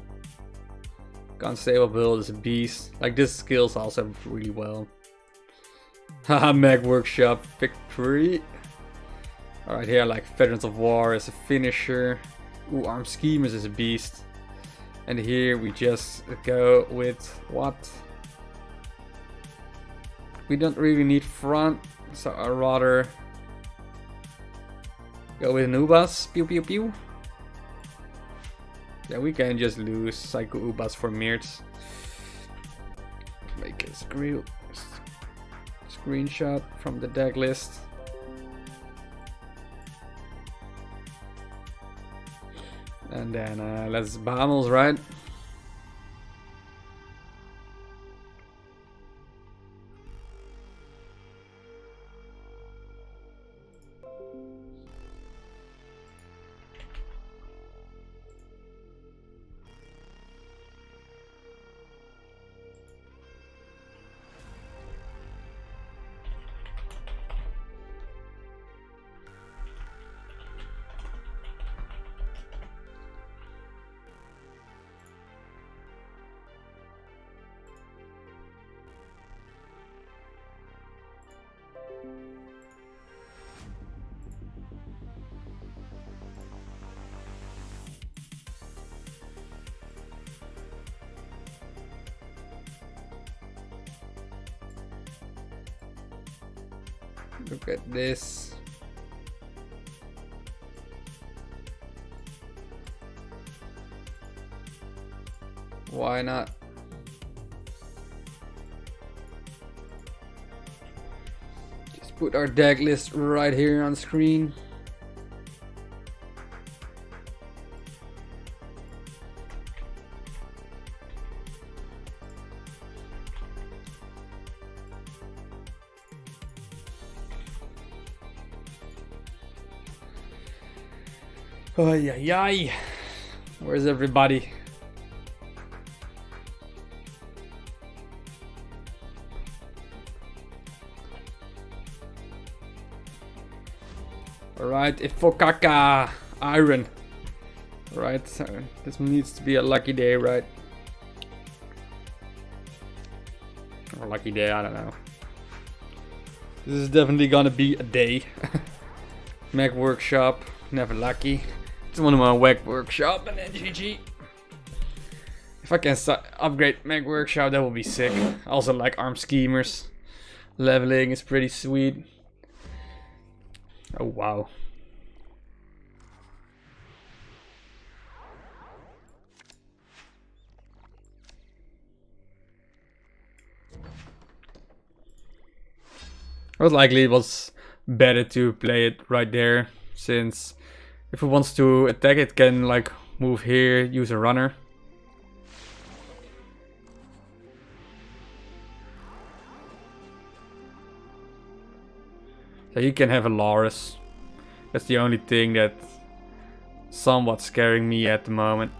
Constable build is a beast. Like, this skills also really well. Haha, Mag Workshop victory. Alright, here I like Veterans of War as a finisher. Ooh, Armed Schemers is a beast. And here we just go with what? We don't really need front, so I'd rather go with an Ubas. Pew pew pew. Yeah, we can just lose Psycho Ubas for Mirts. Make a screenshot from the deck list. And then let's Bahamels, right? Look at this. Why not? Just put our deck list right here on screen. Oh yeah. Where's everybody? Alright, Ifokaka Iron. Alright, so this needs to be a lucky day, right? Or lucky day, I don't know. This is definitely gonna be a day. Mag Workshop, never lucky. It's one of my Mag Workshop and then GG. If I can upgrade Mag Workshop, that would be sick. I also like Armed Schemers. Leveling is pretty sweet. Oh wow. Most likely it was better to play it right there, since if it wants to attack it can like move here, use a runner. So you can have a Loris. That's the only thing that's somewhat scaring me at the moment.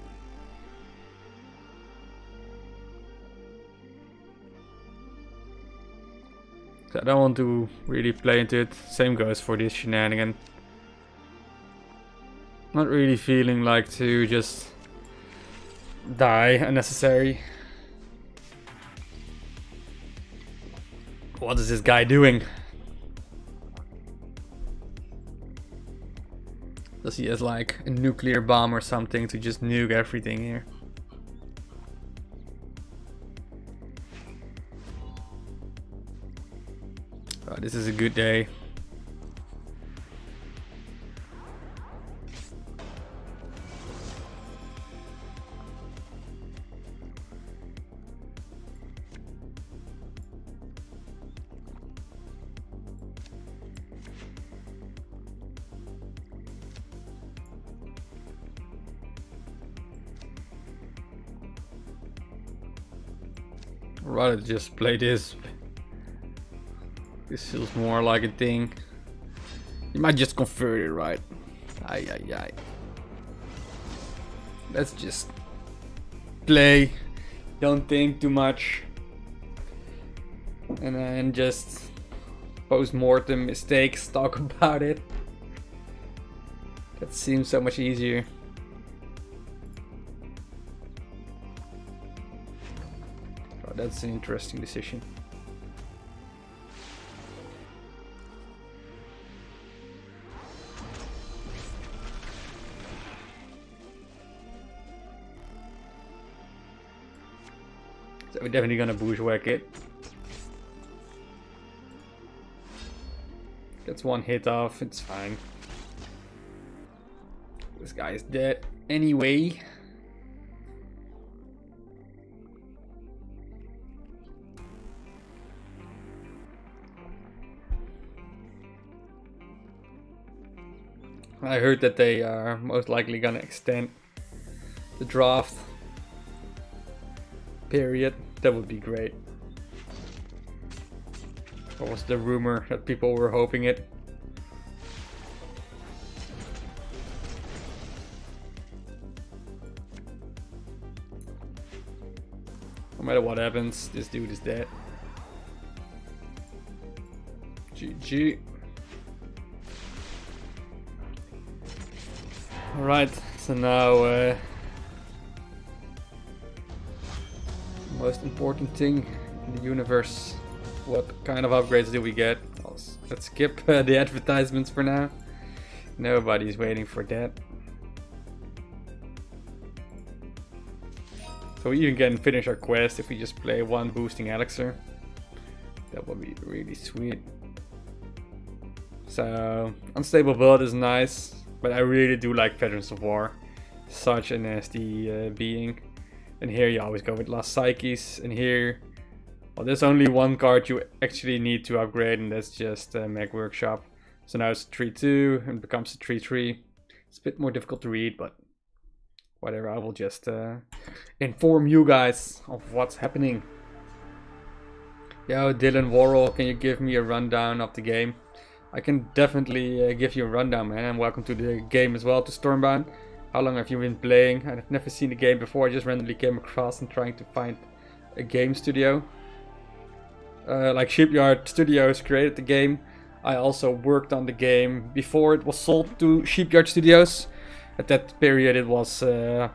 So I don't want to really play into it. Same goes for this shenanigan. Not really feeling like to just die unnecessary. What is this guy doing? Does he has like a nuclear bomb or something to just nuke everything here? Oh, this is a good day. I'd rather just play this. This feels more like a thing. You might just convert it, right? Aye. Let's just play. Don't think too much. And then just post-mortem mistakes, talk about it. That seems so much easier. Oh, that's an interesting decision. So we're definitely gonna bushwhack it. Gets one hit off, it's fine. This guy is dead anyway. I heard that they are most likely gonna extend the draft period. That would be great. Or was the rumor that people were hoping it? No matter what happens, this dude is dead. GG. Alright, so now most important thing in the universe. What kind of upgrades do we get? Let's skip the advertisements for now. Nobody's waiting for that. So we even can finish our quest if we just play one boosting elixir. That would be really sweet. So unstable build is nice, but I really do like Veterans of War. Such a nasty being. And here you always go with Lost Psyches, and here, well, there's only one card you actually need to upgrade, and that's just Mag Workshop. So now it's 3-2 and becomes a 3-3. It's a bit more difficult to read, but whatever, I will just inform you guys of what's happening. Yo, Dylan Worrell, can you give me a rundown of the game? I can definitely give you a rundown, man, and welcome to the game as well, to Stormbound. How long have you been playing? I've never seen the game before. I just randomly came across and trying to find a game studio. Like Shipyard Studios created the game. I also worked on the game before it was sold to Shipyard Studios. At that period it was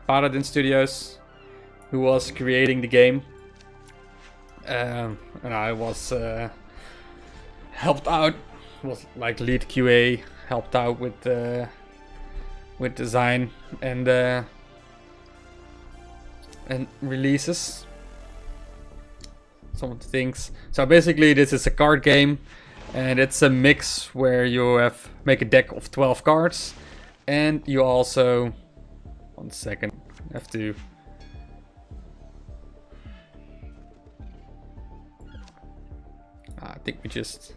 Paladin Studios who was creating the game. And I was helped out, was like lead QA, helped out with design and releases. Some of the things. So basically this is a card game, and it's a mix where you make a deck of 12 cards, and you also, one second, have to I think we just,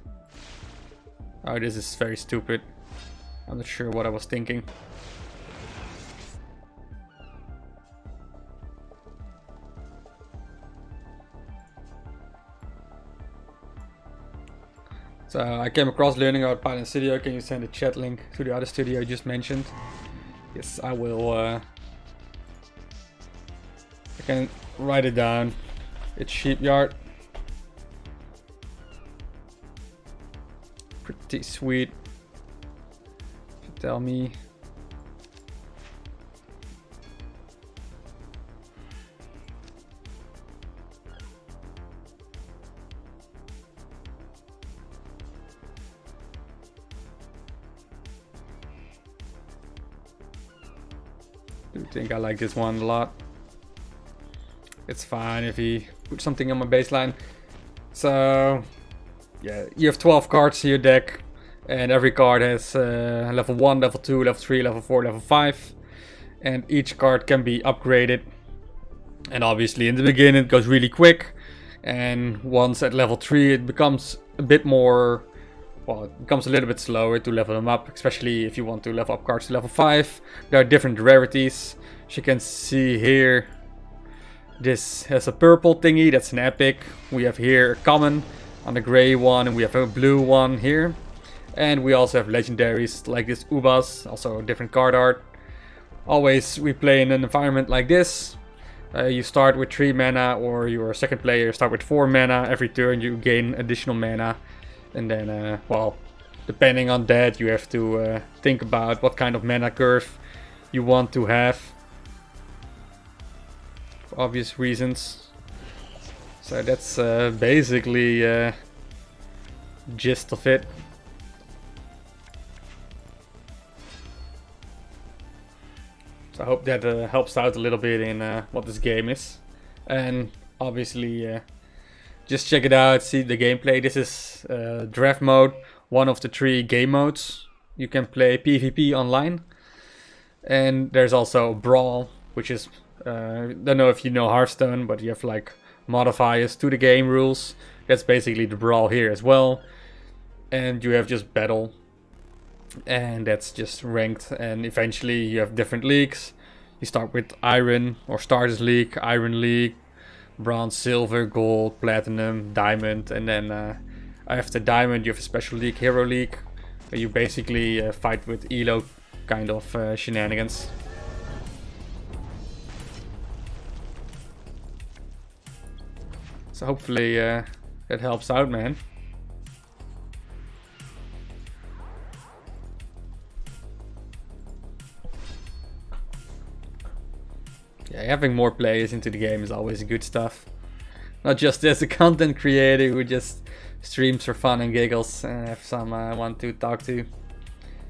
oh, this is very stupid. I'm not sure what I was thinking. So I came across learning about Python Studio. Can you send a chat link to the other studio you just mentioned? Yes, I will. I can write it down. It's Shipyard. Pretty sweet. Tell me. I do think I like this one a lot. It's fine if he puts something on my baseline. So yeah, you have 12 cards in your deck, and every card has level 1, level 2, level 3, level 4, level 5, and each card can be upgraded. And obviously in the beginning it goes really quick, and once at level 3 it becomes a bit more, well, it becomes a little bit slower to level them up, especially if you want to level up cards to level 5. There are different rarities. As you can see here, this has a purple thingy, that's an epic. We have here a common on the gray one, and we have a blue one here. And we also have legendaries like this Ubas, also a different card art. Always we play in an environment like this. You start with 3 mana, or your second player start with 4 mana. Every turn you gain additional mana. And then, well, depending on that, you have to think about what kind of mana curve you want to have. For obvious reasons. So that's basically gist of it. So I hope that helps out a little bit in what this game is. And obviously just check it out, see the gameplay. This is draft mode, one of the 3 game modes. You can play PvP online. And there's also Brawl, which is, don't know if you know Hearthstone, but you have like modifiers to the game rules. That's basically the Brawl here as well. And you have just battle, and that's just ranked, and eventually you have different leagues. You start with Iron or Starters League, Iron League, Bronze, Silver, Gold, Platinum, Diamond, and then after Diamond you have a Special League, Hero League, where you basically fight with ELO kind of shenanigans. So hopefully it helps out, man. Yeah, having more players into the game is always good stuff. Not just as a content creator who just streams for fun and giggles and have someone to talk to.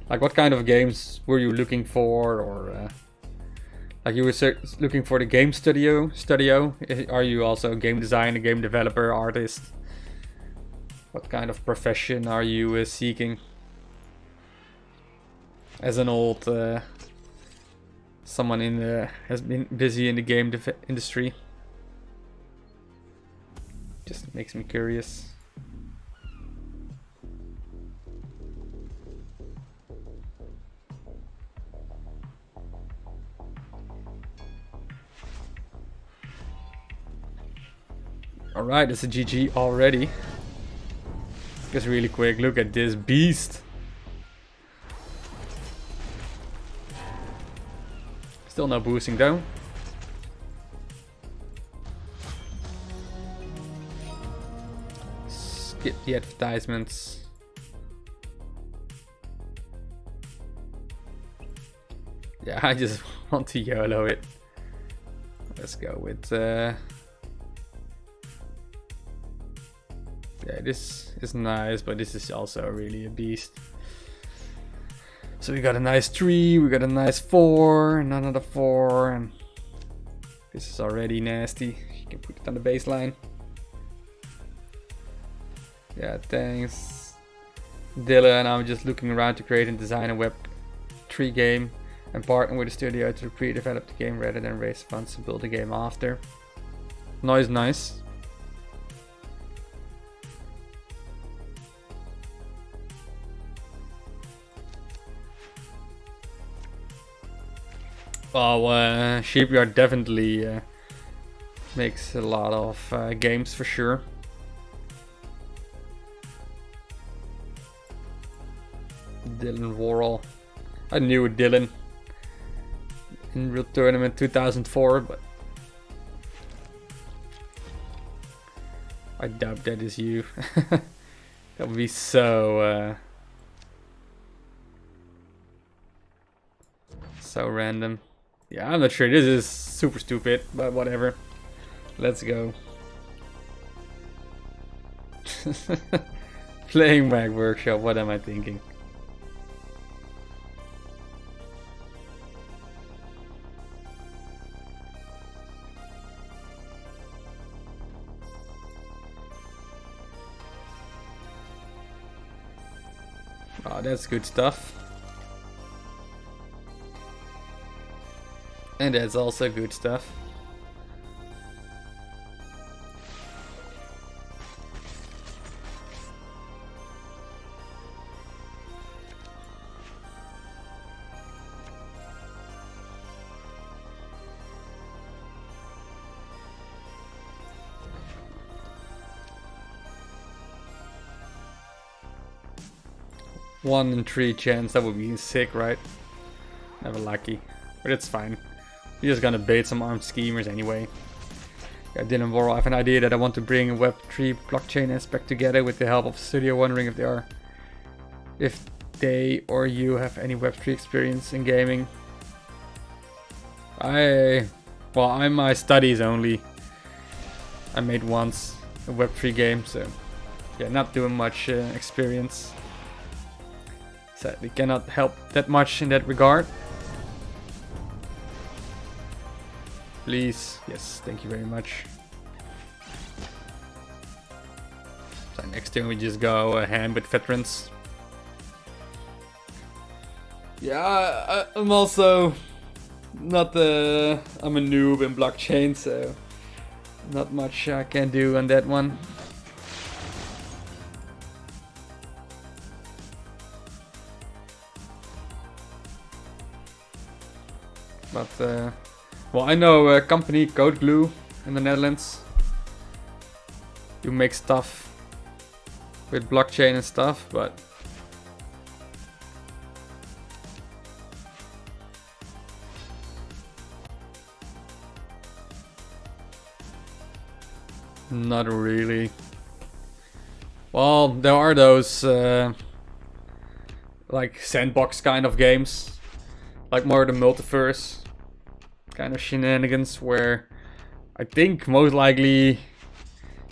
Like, what kind of games were you looking for, or like you were looking for the game studio? Are you also a game designer, game developer, artist? What kind of profession are you seeking? As an old someone has been busy in the game industry. Just makes me curious. Alright, it's a GG already. Just really quick, look at this beast. Still no boosting though. Skip the advertisements. Yeah, I just want to YOLO it. Let's go with yeah, this is nice, but this is also really a beast. So we got a nice 3, we got a nice 4, and another 4, and this is already nasty. You can put it on the baseline. Yeah, thanks Dylan. I'm just looking around to create and design a Web3 game and partner with a studio to pre-develop the game rather than raise funds to build the game after. Nice. Well, Shipyard definitely makes a lot of games for sure. Dylan Worrell. I knew Dylan in Real Tournament 2004, but I doubt that is you. That would be so so random. Yeah, I'm not sure. This is super stupid, but whatever. Let's go. Playing Mag Workshop, what am I thinking? Oh, that's good stuff. And that's also good stuff. One in 3 chance, that would be sick, right? Never lucky, but it's fine. We're just gonna bait some armed schemers anyway. Yeah, Dylan Worrell, I have an idea that I want to bring a Web3 blockchain aspect together with the help of studio. Wondering if they or you have any Web3 experience in gaming. Well, I'm my studies only. I made once a Web3 game, so yeah, not doing much experience. Sadly cannot help that much in that regard. Please, yes, thank you very much. So next turn we just go a hand with veterans. Yeah, I'm also not I'm a noob in blockchain, so not much I can do on that one. But well, I know a company, Code Glue, in the Netherlands. You make stuff with blockchain and stuff, but not really. Well, there are those like sandbox kind of games, like more the multiverse kind of shenanigans, where I think most likely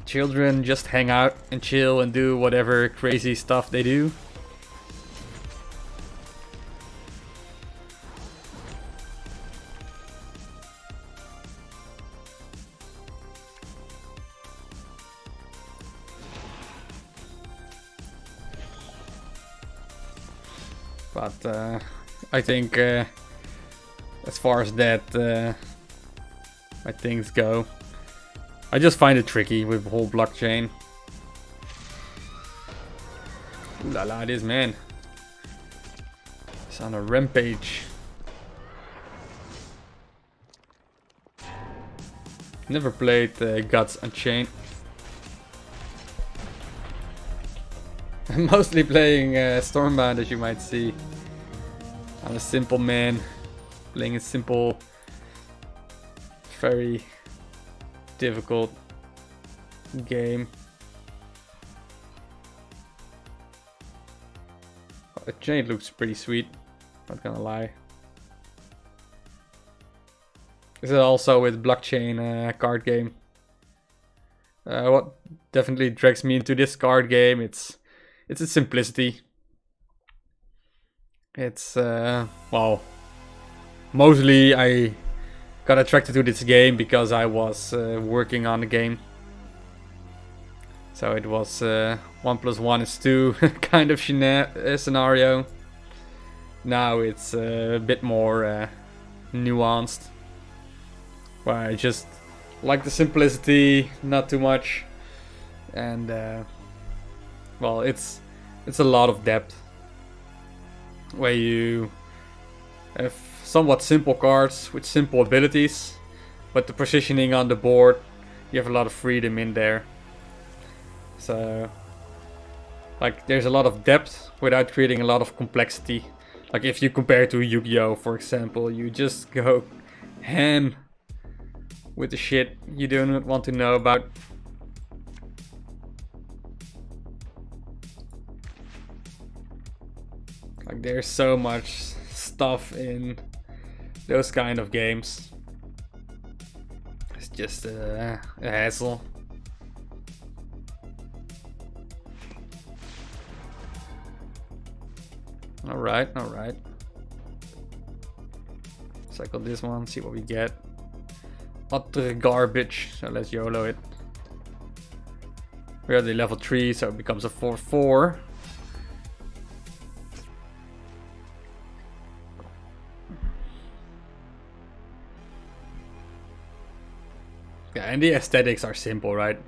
children just hang out and chill and do whatever crazy stuff they do. But I think as far as that my things go, I just find it tricky with the whole blockchain. Ooh la la, this man is on a rampage. Never played Guts Unchained. I'm mostly playing Stormbound, as you might see. I'm a simple man, playing a simple, very difficult game. Oh, the chain looks pretty sweet, not gonna lie. This is also with blockchain card game. What definitely drags me into this card game, it's its simplicity. It's well, mostly I got attracted to this game because I was working on the game. So it was 1 + 1 is 2 kind of scenario. Now it's a bit more nuanced. Where I just like the simplicity, not too much. And well, it's a lot of depth. Where you have somewhat simple cards with simple abilities, but the positioning on the board, you have a lot of freedom in there. So, like, there's a lot of depth without creating a lot of complexity. Like, if you compare to Yu-Gi-Oh, for example, you just go ham with the shit you don't want to know about. Like, there's so much stuff in those kind of games. It's just a hassle. Alright. Cycle this one, see what we get. Utter garbage, so let's YOLO it. We're already level 3, so it becomes a 4/4. Yeah, and the aesthetics are simple, right?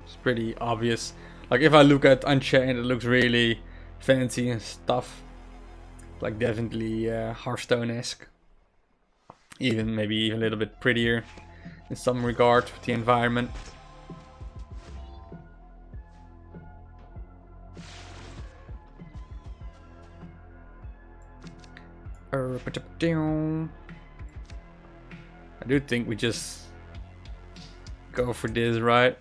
It's pretty obvious. Like, if I look at Unchained, it looks really fancy and stuff. Like, definitely Hearthstone-esque. Maybe even a little bit prettier in some regard with the environment. I do think we just go for this, right?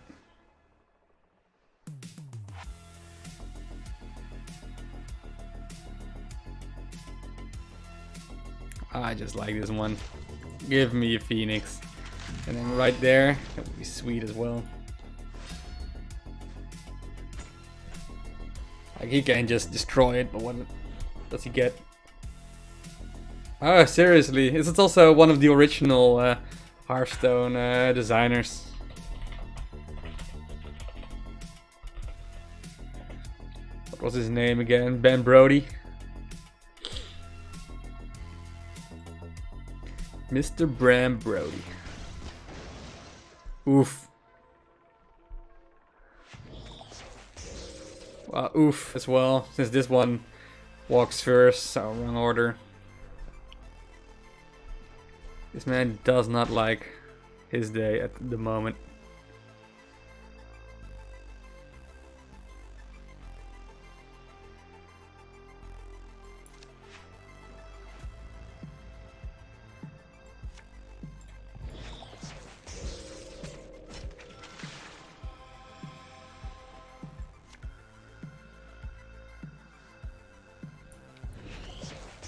I just like this one. Give me a Phoenix. And then right there, that would be sweet as well. Like, he can just destroy it, but what does he get? Oh, seriously. This is also one of the original Hearthstone designers. What was his name again? Ben Brody. Mr. Bram Brody. Oof. Well, oof as well, since this one walks first, so wrong order. This man does not like his day at the moment.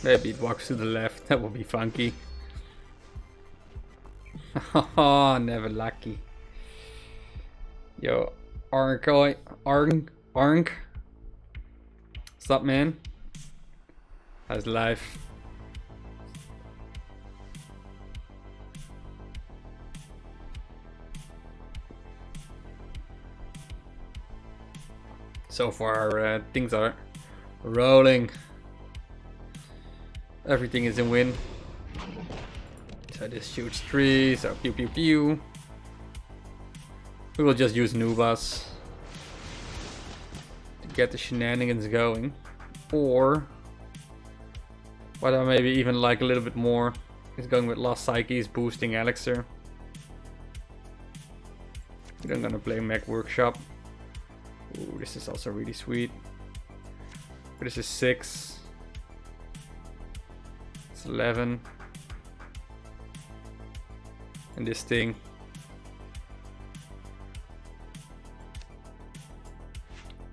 Maybe it walks to the left, that would be funky. Oh, never lucky. Yo, Arnk. What's up, man? How's life? So far, things are rolling. Everything is in win. So this shoots 3, so pew pew pew. We will just use Nubas to get the shenanigans going. Or what I maybe even like a little bit more is going with Lost Psyches, boosting Elixir. I'm gonna play Mech Workshop. Ooh, this is also really sweet. This is 6. It's 11. And this thing.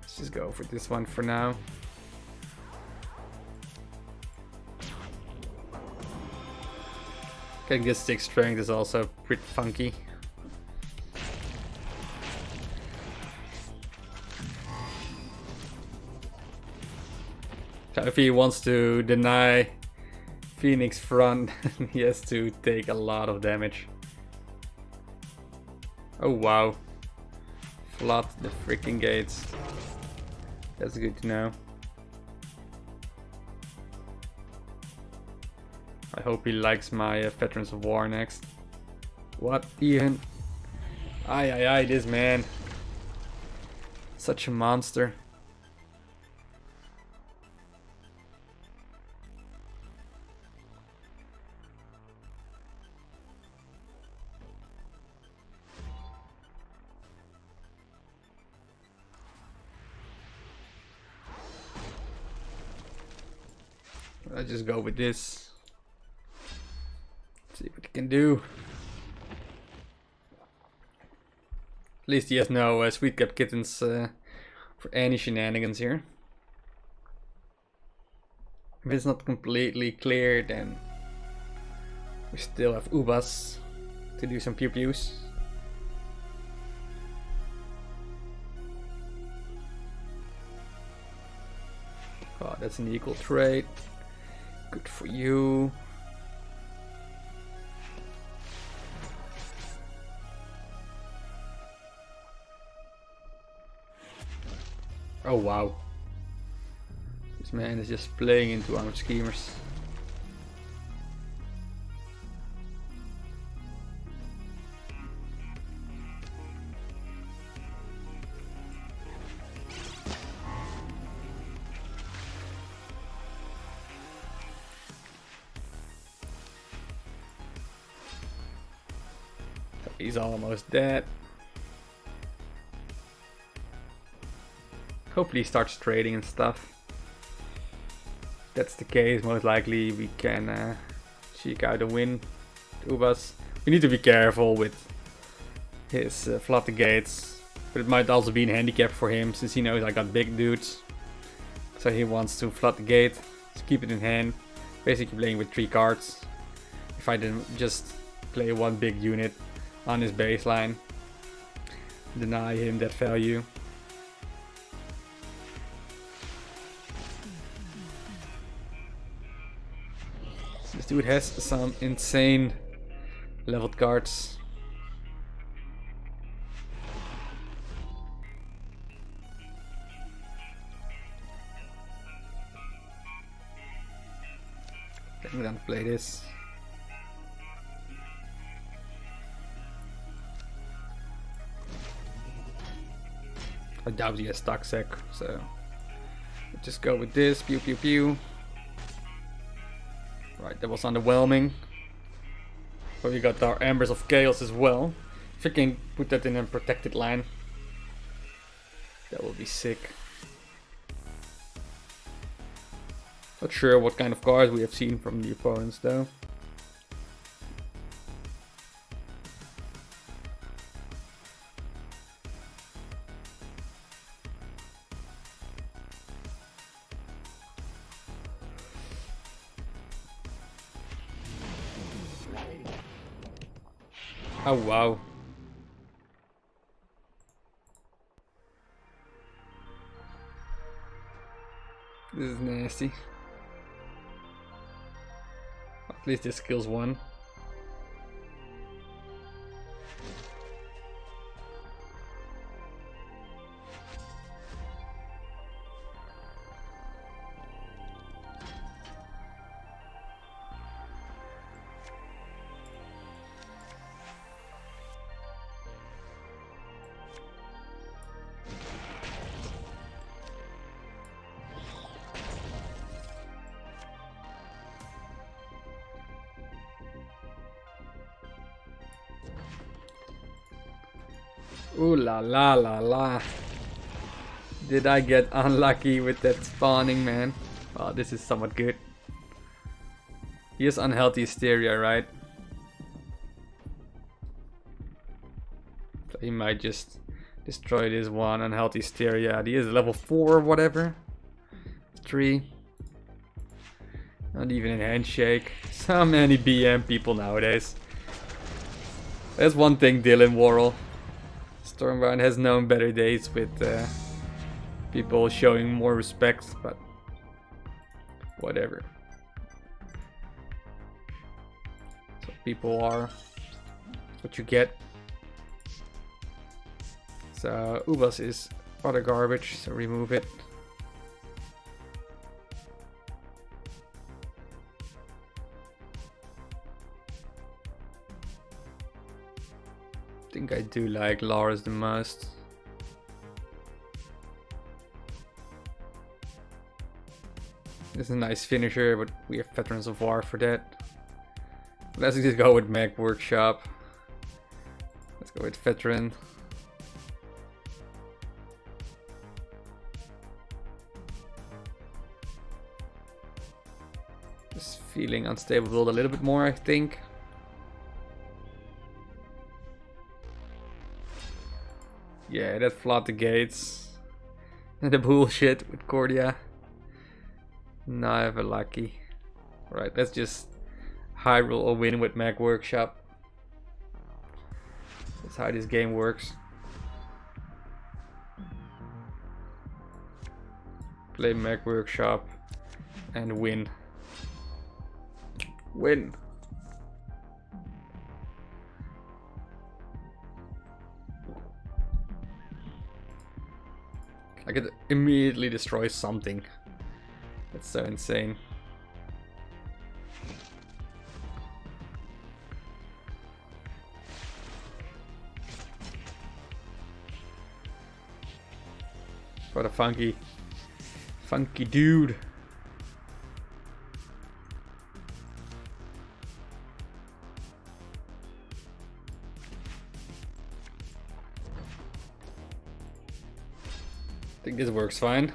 Let's just go for this one for now. Getting this 6 strength is also pretty funky. So if he wants to deny Phoenix front, he has to take a lot of damage. Oh wow. Flood the freaking gates. That's good to know. I hope he likes my Veterans of War next. What even? Aye, this man. Such a monster. Let's just go with this. See what he can do. At least he has no sweet cap kittens for any shenanigans here. If it's not completely clear, then we still have Ubas to do some pew pews. Oh, that's an equal trade. Good for you. Oh wow. This man is just playing into our schemers. He's almost dead. Hopefully he starts trading and stuff. If that's the case, most likely we can cheek out a win. Ubas. We need to be careful with his flood the gates, but it might also be a handicap for him since he knows I got big dudes. So he wants to flood the gate, just keep it in hand. Basically playing with 3 cards. If I didn't just play one big unit on his baseline, deny him that value. This dude has some insane leveled cards. I'm gonna play this. I doubt he has Toxic, so we'll just go with this. Pew pew pew. Right, that was underwhelming. But we got our Embers of Chaos as well. If I can put that in a protected line, that will be sick. Not sure what kind of cards we have seen from the opponents though. Oh wow. This is nasty. At least this kills one. Ooh la la la la. Did I get unlucky with that spawning, man? Well, this is somewhat good. He has unhealthy hysteria, right? So he might just destroy this one unhealthy hysteria. He is level 4 or whatever. 3. Not even a handshake. So many BM people nowadays. That's one thing, Dylan Worrell. Stormbound has known better days with people showing more respect, but whatever. So people are what you get. So Ubas is utter garbage, so remove it. I think I do like Lars the most. It's a nice finisher, but we have Veterans of War for that. Let's just go with Mag Workshop. Let's go with Veteran. Just feeling unstable build a little bit more, I think. Yeah, that flood the gates. The bullshit with Cordia. Never lucky. Right, let's just high roll a win with Mag Workshop. That's how this game works. Play Mag Workshop and win. Win. I could immediately destroy something. That's so insane. What a funky dude. I think this works fine.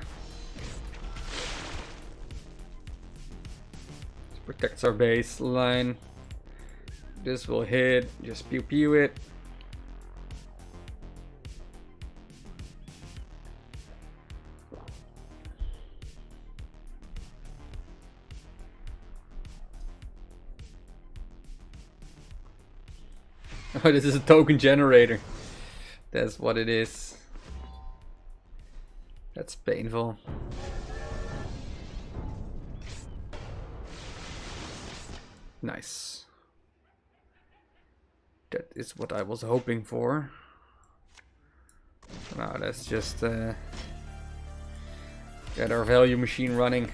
This protects our baseline. This will hit, just pew pew it. Oh, this is a token generator. That's what it is. That's painful. Nice. That is what I was hoping for. Now let's just get our value machine running.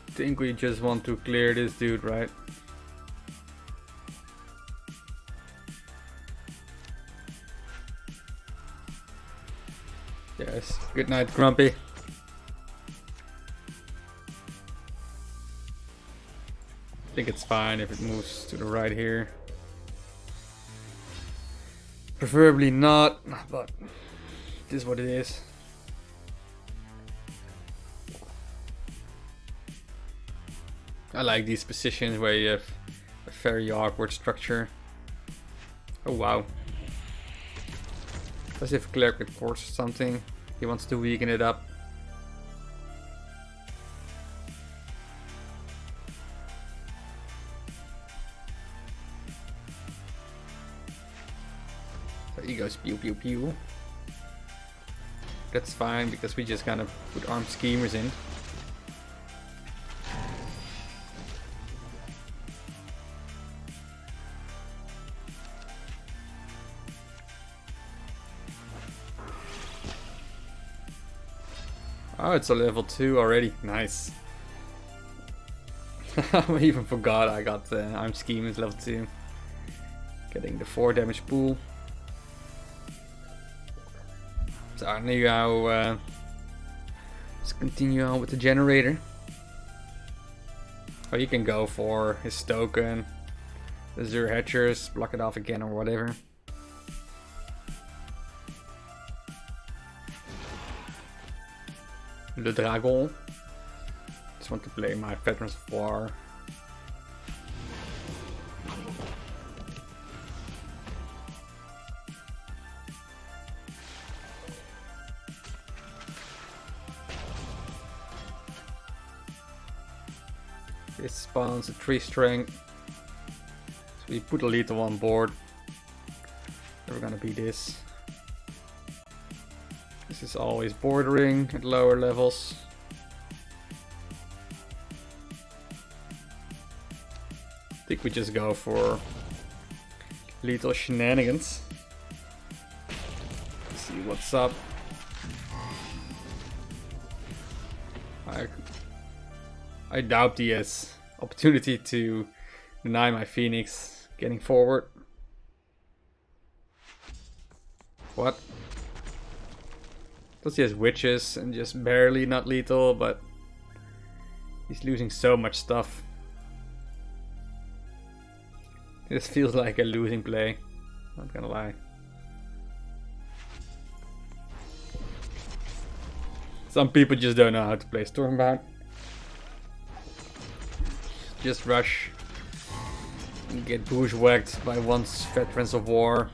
I think we just want to clear this dude, right? Yes. Good night, Grumpy. I think it's fine if it moves to the right here. Preferably not, but it is what it is. I like these positions where you have a very awkward structure. Oh wow. As if Cleric with Force or something. He wants to weaken it up. So he goes pew pew pew. That's fine because we just gonna put armed schemers in. Oh, it's a level 2 already. Nice. I even forgot I got Arm Scheme is level 2. Getting the 4 damage pool. So now let's continue on with the generator. Oh, you can go for his token, the Zur Hatchers, block it off again or whatever. Le Dragon. Just want to play my Veterans of War. This spawns a 3 strength. So we put a lethal on board. Never gonna be this. This is always bordering at lower levels. I think we just go for lethal shenanigans. Let's see what's up. I doubt he has opportunity to deny my Phoenix getting forward. What? Plus he has witches and just barely not lethal, but he's losing so much stuff. This feels like a losing play, not gonna lie. Some people just don't know how to play Stormbound. Just rush and get bushwhacked by one's Veterans of War.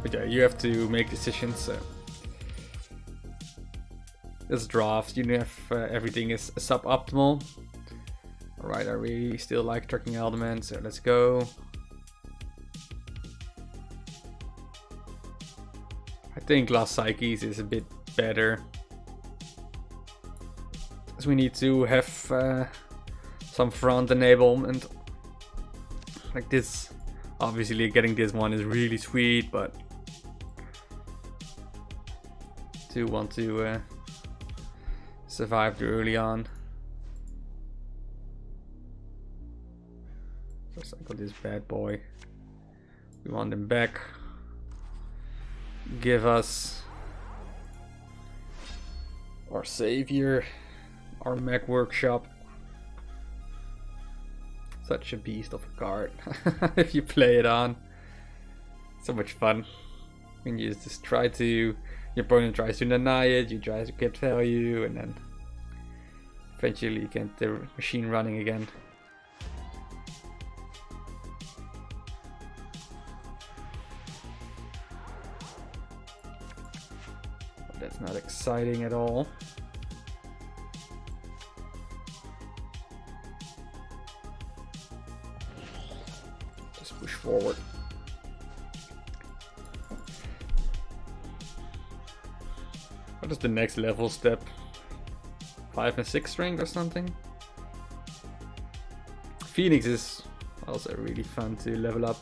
But yeah, you have to make decisions. So. This draft, you have everything is suboptimal. Alright, I really still like tracking element, so let's go. I think Last Psyches is a bit better. Because we need to have some front enablement. Like this, obviously getting this one is really sweet, but do want to survive too early on. So cycle this bad boy. We want him back. Give us our savior, our mech workshop. Such a beast of a card. If you play it on, so much fun. When you just try to, your opponent tries to deny it, you try to get value, and then eventually you get the machine running again. That's not exciting at all. Just push forward. What is the next level step? 5 and 6 strength or something? Phoenix is also really fun to level up.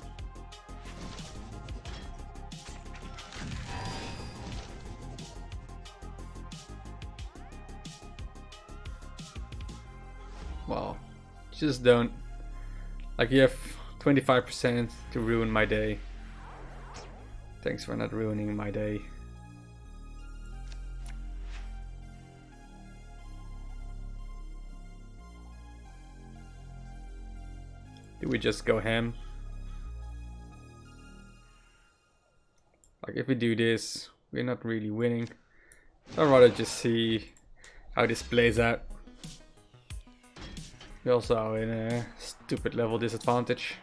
Wow, just don't. Like, you have 25% to ruin my day. Thanks for not ruining my day. Do we just go ham? Like, if we do this, we're not really winning. I'd rather just see how this plays out. We're also in a stupid level disadvantage.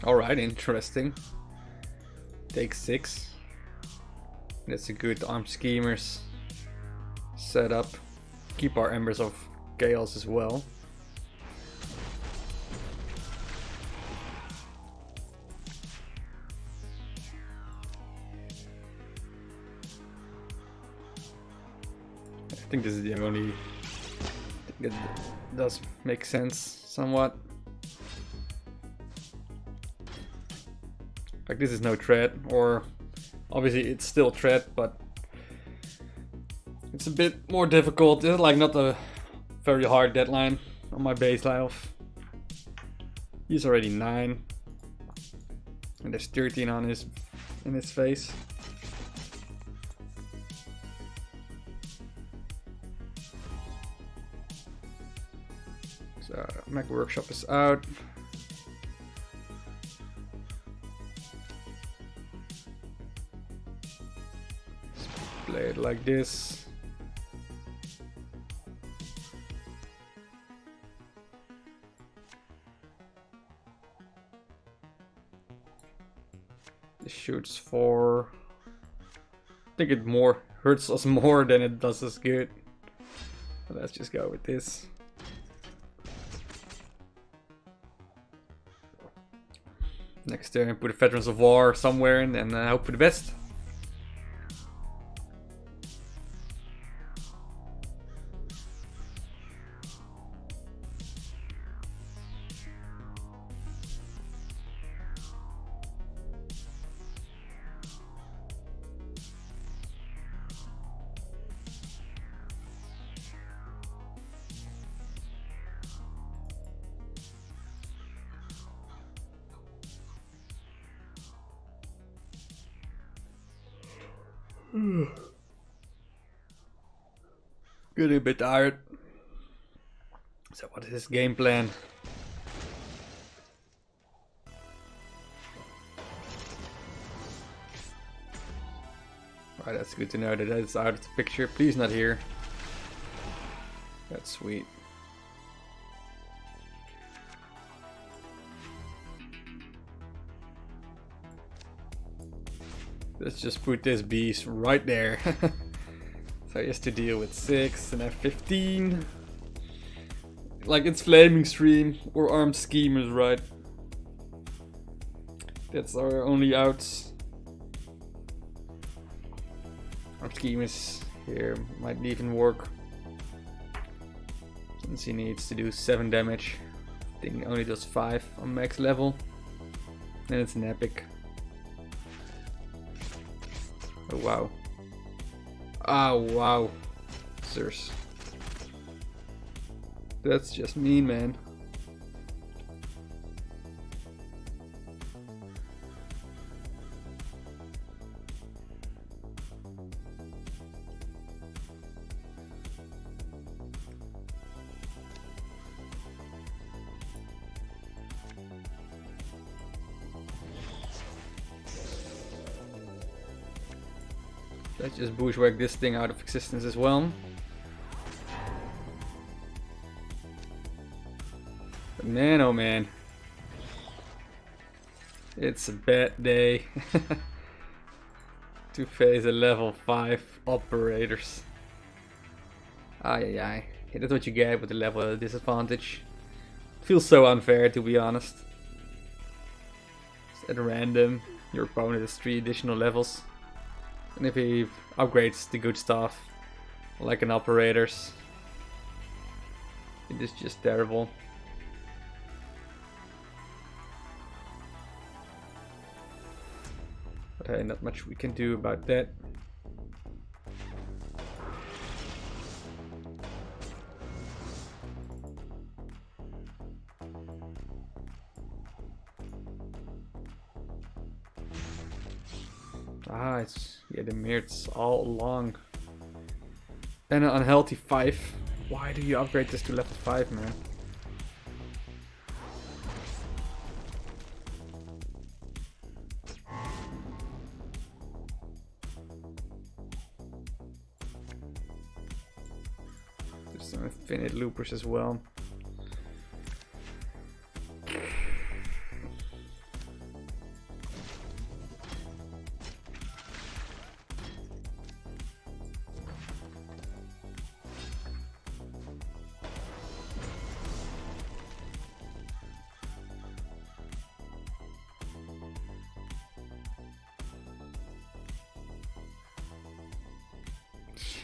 Alright, interesting. Take 6. That's a good armed schemers setup. Keep our Embers of Chaos as well. I think this is the only thing that does make sense somewhat. Like, this is no threat, or obviously it's still threat, but it's a bit more difficult. It's like not a very hard deadline on my base life. He's already 9, and there's 13 on his face. So Mech Workshop is out. Play it like this. This shoots for... I think it more hurts us more than it does us good. But let's just go with this. Next turn, put a Veterans of War somewhere and then hope for the best. Getting a bit tired. So what is his game plan? Alright, that's good to know that it's out of the picture. Please not here. That's sweet. Let's just put this beast right there. So he has to deal with 6 and have 15. Like, it's Flaming Stream or Armed Schemers, right? That's our only outs. Armed Schemers here might even work, since he needs to do 7 damage. I think he only does 5 on max level. And it's an epic. Oh wow. Oh wow. Sirs. That's just mean, man. Let's just bushwhack this thing out of existence as well. But man, oh man. It's a bad day to face a level 5 operators. Ay ay ay. Yeah, that's what you get with the level disadvantage. Feels so unfair, to be honest. It's at random. Your opponent has 3 additional levels. And if he upgrades the good stuff, like an operator's, it is just terrible. But hey, not much we can do about that. Ah, it's, yeah, the mirrors all along. And an unhealthy 5. Why do you upgrade this to level 5, man? There's some infinite loopers as well.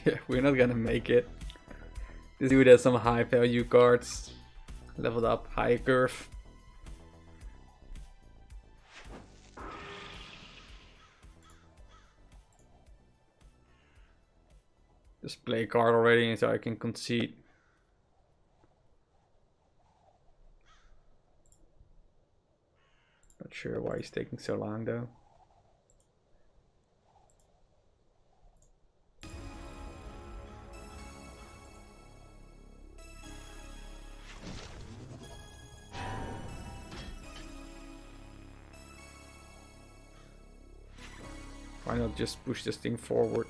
Yeah, we're not gonna make it. This dude has some high value cards. Leveled up, high curve. Just play a card already so I can concede. Not sure why he's taking so long though. Why not just push this thing forward?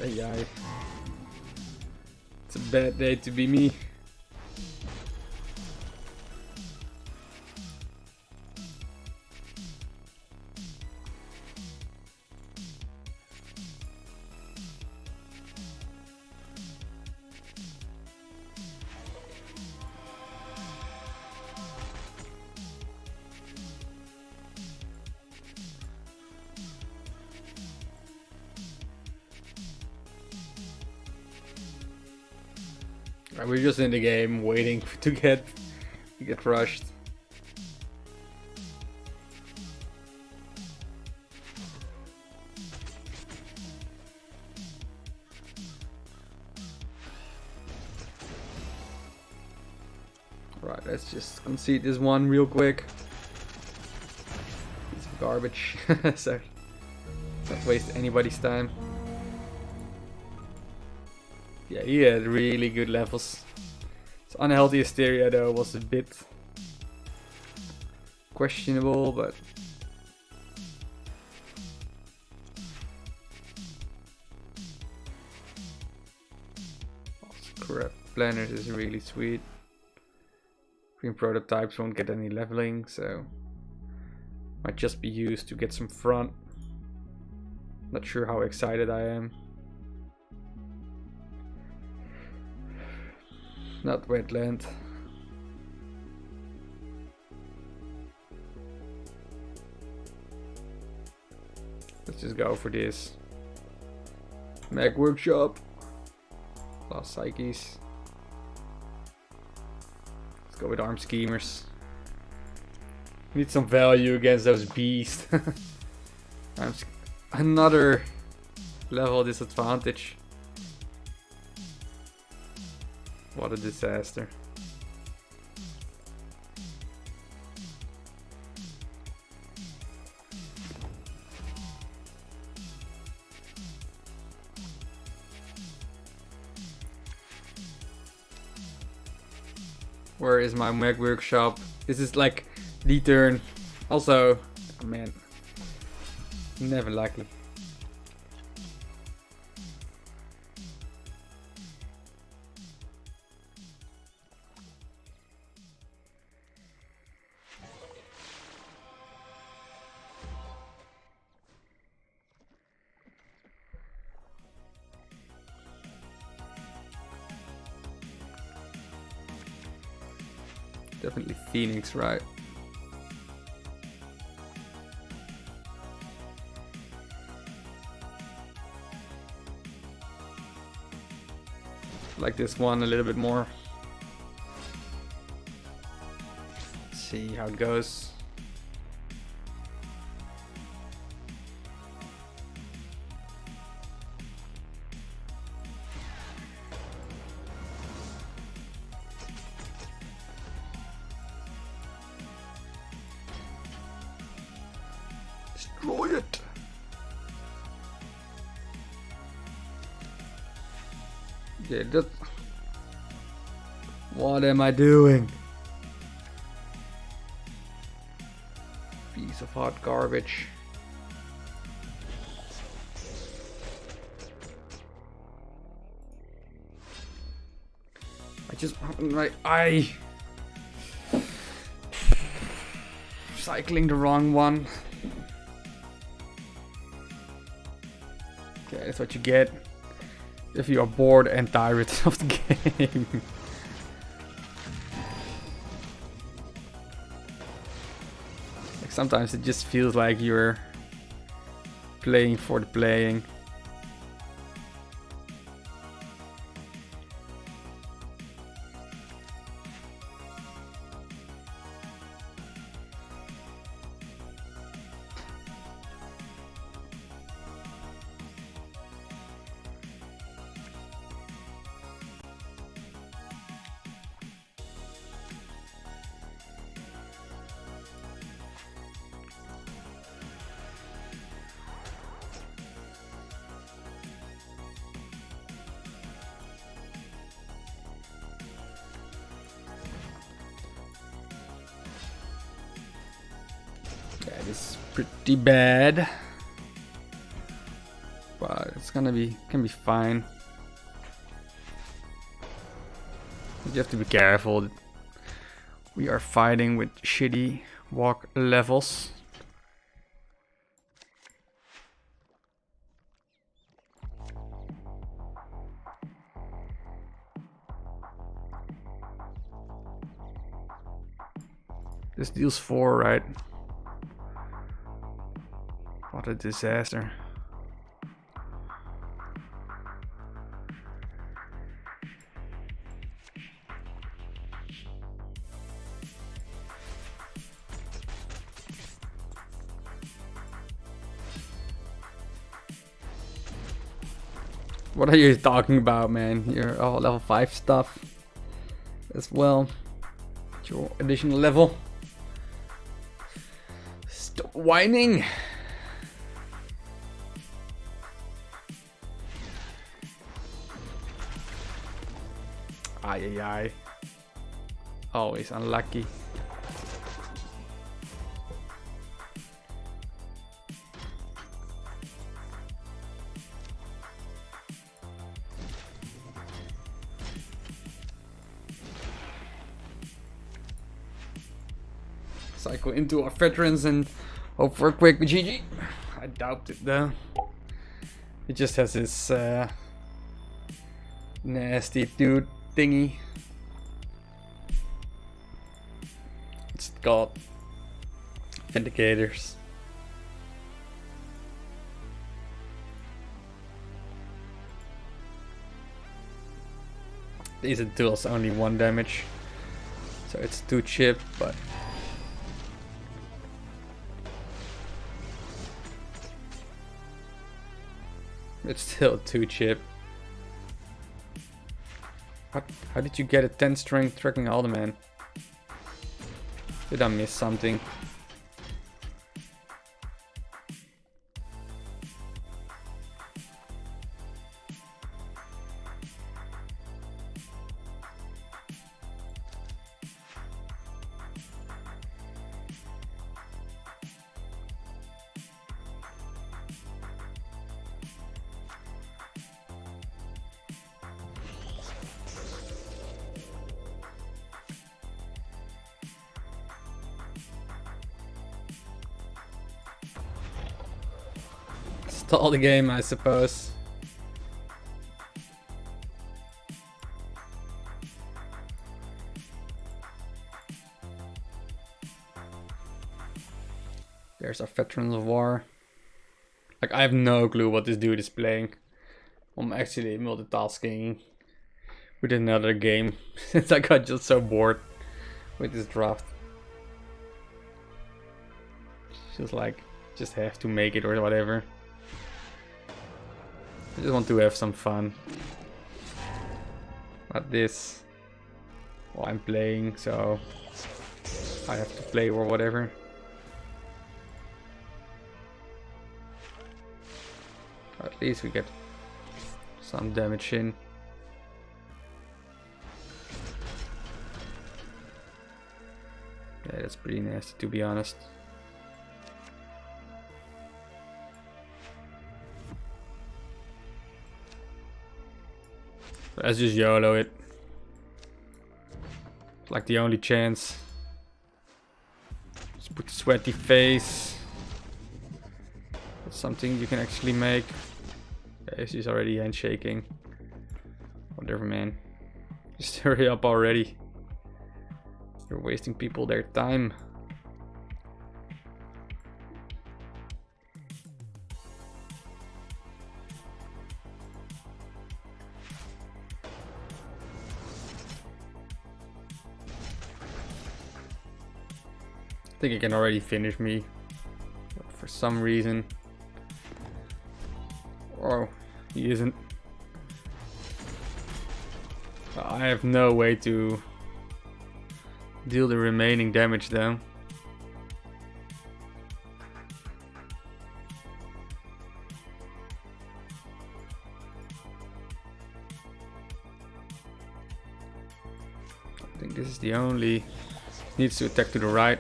Yeah, it's a bad day to be me. We're just in the game waiting to get rushed. Right, let's just concede this one real quick. Piece of garbage. So not waste anybody's time. Yeah, he had really good levels. His unhealthy hysteria though was a bit questionable, but correct. Planners is really sweet. Green prototypes won't get any leveling, so might just be used to get some front. Not sure how excited I am. Not wetland. Let's just go for this. Mag Workshop. Lost Psyches. Let's go with Armed Schemers. Need some value against those beasts. Another level disadvantage. What a disaster. Where is my Mag Workshop? This is like the turn. Also, oh man, never lucky. Definitely Phoenix, right? Like this one a little bit more. Let's see how it goes. Destroy it. Yeah, that. What am I doing? of hot garbage. I just like cycling the wrong one. Okay, that's what you get if you are bored and tired of the game. Like sometimes it just feels like you're playing for the playing. That is pretty bad, but it's can be fine. You have to be careful. We are fighting with shitty walk levels. This deals 4, right? What a disaster. What are you talking about, man? You're all level 5 stuff as well. Your additional level. Stop whining. Ay, ay, ay. Always unlucky. Cycle into our veterans and hope for a quick GG. I doubt it though. He just has this nasty dude thingy. It's called Vindicators. These duels only 1 damage, so it's 2 chip, but it's still 2 chip. What? How did you get a 10 strength tracking alderman? Did I miss something? Stall the game, I suppose. There's our Veterans of War. Like, I have no clue what this dude is playing. I'm actually multitasking with another game since I got just so bored with this draft. Just like, just have to make it or whatever. I just want to have some fun. Not this. Well, I'm playing, so I have to play or whatever. At least we get some damage in. Yeah, that's pretty nasty, to be honest. Let's just YOLO it. It's like the only chance. Let's put the sweaty face. That's something you can actually make. Okay, she's already handshaking. Whatever, man. Just hurry up already. You're wasting people their time. I think he can already finish me. But for some reason. Oh, he isn't. I have no way to deal the remaining damage though. I think this is the only. Needs to attack to the right.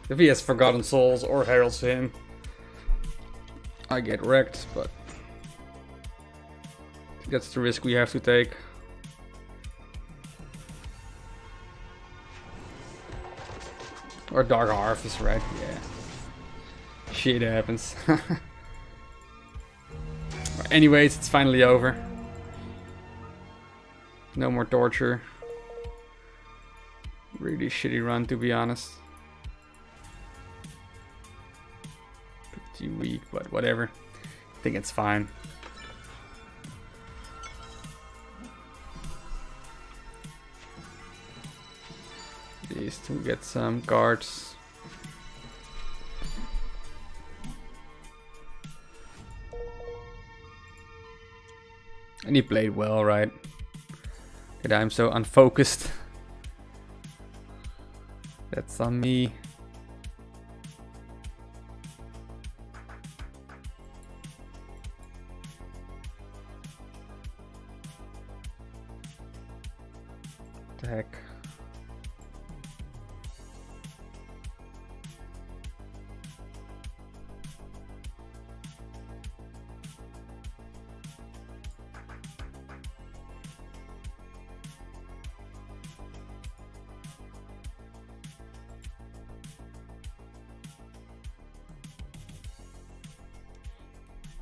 If he has Forgotten Souls or heralds him, I get wrecked, but I think that's the risk we have to take. Or Dark Harvest, right? Yeah. Shit happens. Anyways, it's finally over. No more torture. Really shitty run, to be honest. Pretty weak, but whatever. I think it's fine. These two get some cards. And he played well, right? But I'm so unfocused. That's on me. What the heck?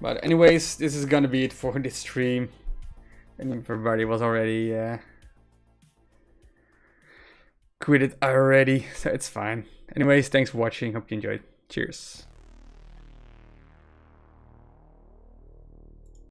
But anyways, this is gonna be it for this stream. I mean, everybody was already quitted already, so it's fine. Anyways, thanks for watching. Hope you enjoyed. Cheers.